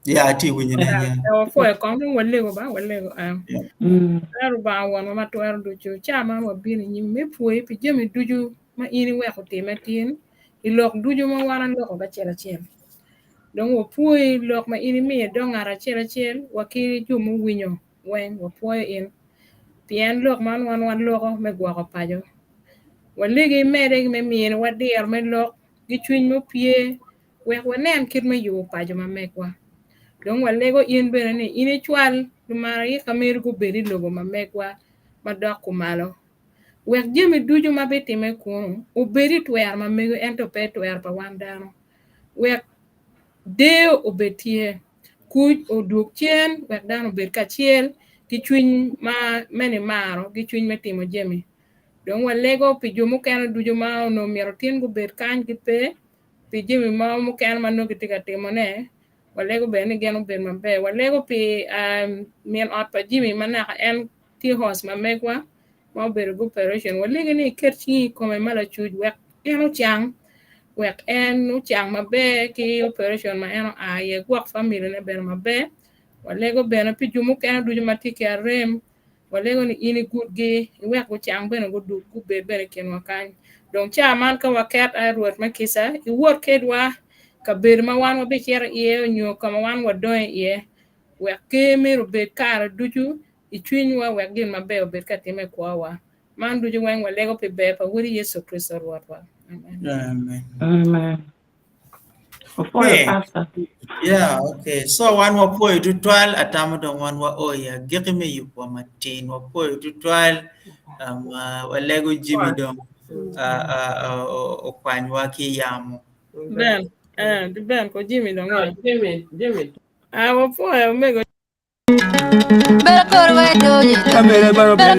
ya ti winyanya
For a common one lego ba one lego Aru ba wan ma to aru duju chama wa bini ni me pui pi jemi duju ma ini we ko te matin ilok duju ma wana lok ba chela chel don wo pui lok ma ini mi don ara chela chel wa ki ju mu winyo wen wo pui in pien lok man wan lok me gwa ko pajo wa legi mere me mi wa der me lok gi chuny mo pie we nen kit me yu pajo ma mekwa don wa lego in bene ni ini chwal mara yi kamer go beri logo ma mekwa madok kumalo wek jemi duju ma beti me kunu u beri twer ma mego ento pe twer pa wandano wek de o betie kuj o duk chen wek dano bet ka chiel ki chuny ma meni maro ki chuny me timo jemi don wa lego pi jumu kana duju ma no miero tin go bet kan ki pe pi jemi ma mu kana ma no ki tika timo ne walego be ni geno be mabe walego pi mien ot pa jimi mana en ti hos ma megwa ma be go operation walego ni kerchi ko me mala chuj wek eno chang wek en nu chang mabe ki operation ma eno a ye gwak family ne be mabe walego be na pi jumu kana duju matike rem walego ni ini gudge wek go chang be no go du ku be be ken wakan donc cha man ka wakat a ruot makisa I wor kedwa ka ber ma wan wa be cher ye nyo ka ma wan wa do ye we ke me ro be kar duju I twin wa we gin ma be be ka time ko wa man duju wen wa lego pe be pa wuri Yesu Kristo wa
Amen.
okay yeah okay so wan wa po to 12 atamu dong wan wa o ya giri me yu wa matin wa po to 12 wa lego jimmy dong o kwany wa ki yamo
ben ko jimi dong
Jimmy
wa po me go
Bella corva e doye.
Kamere baro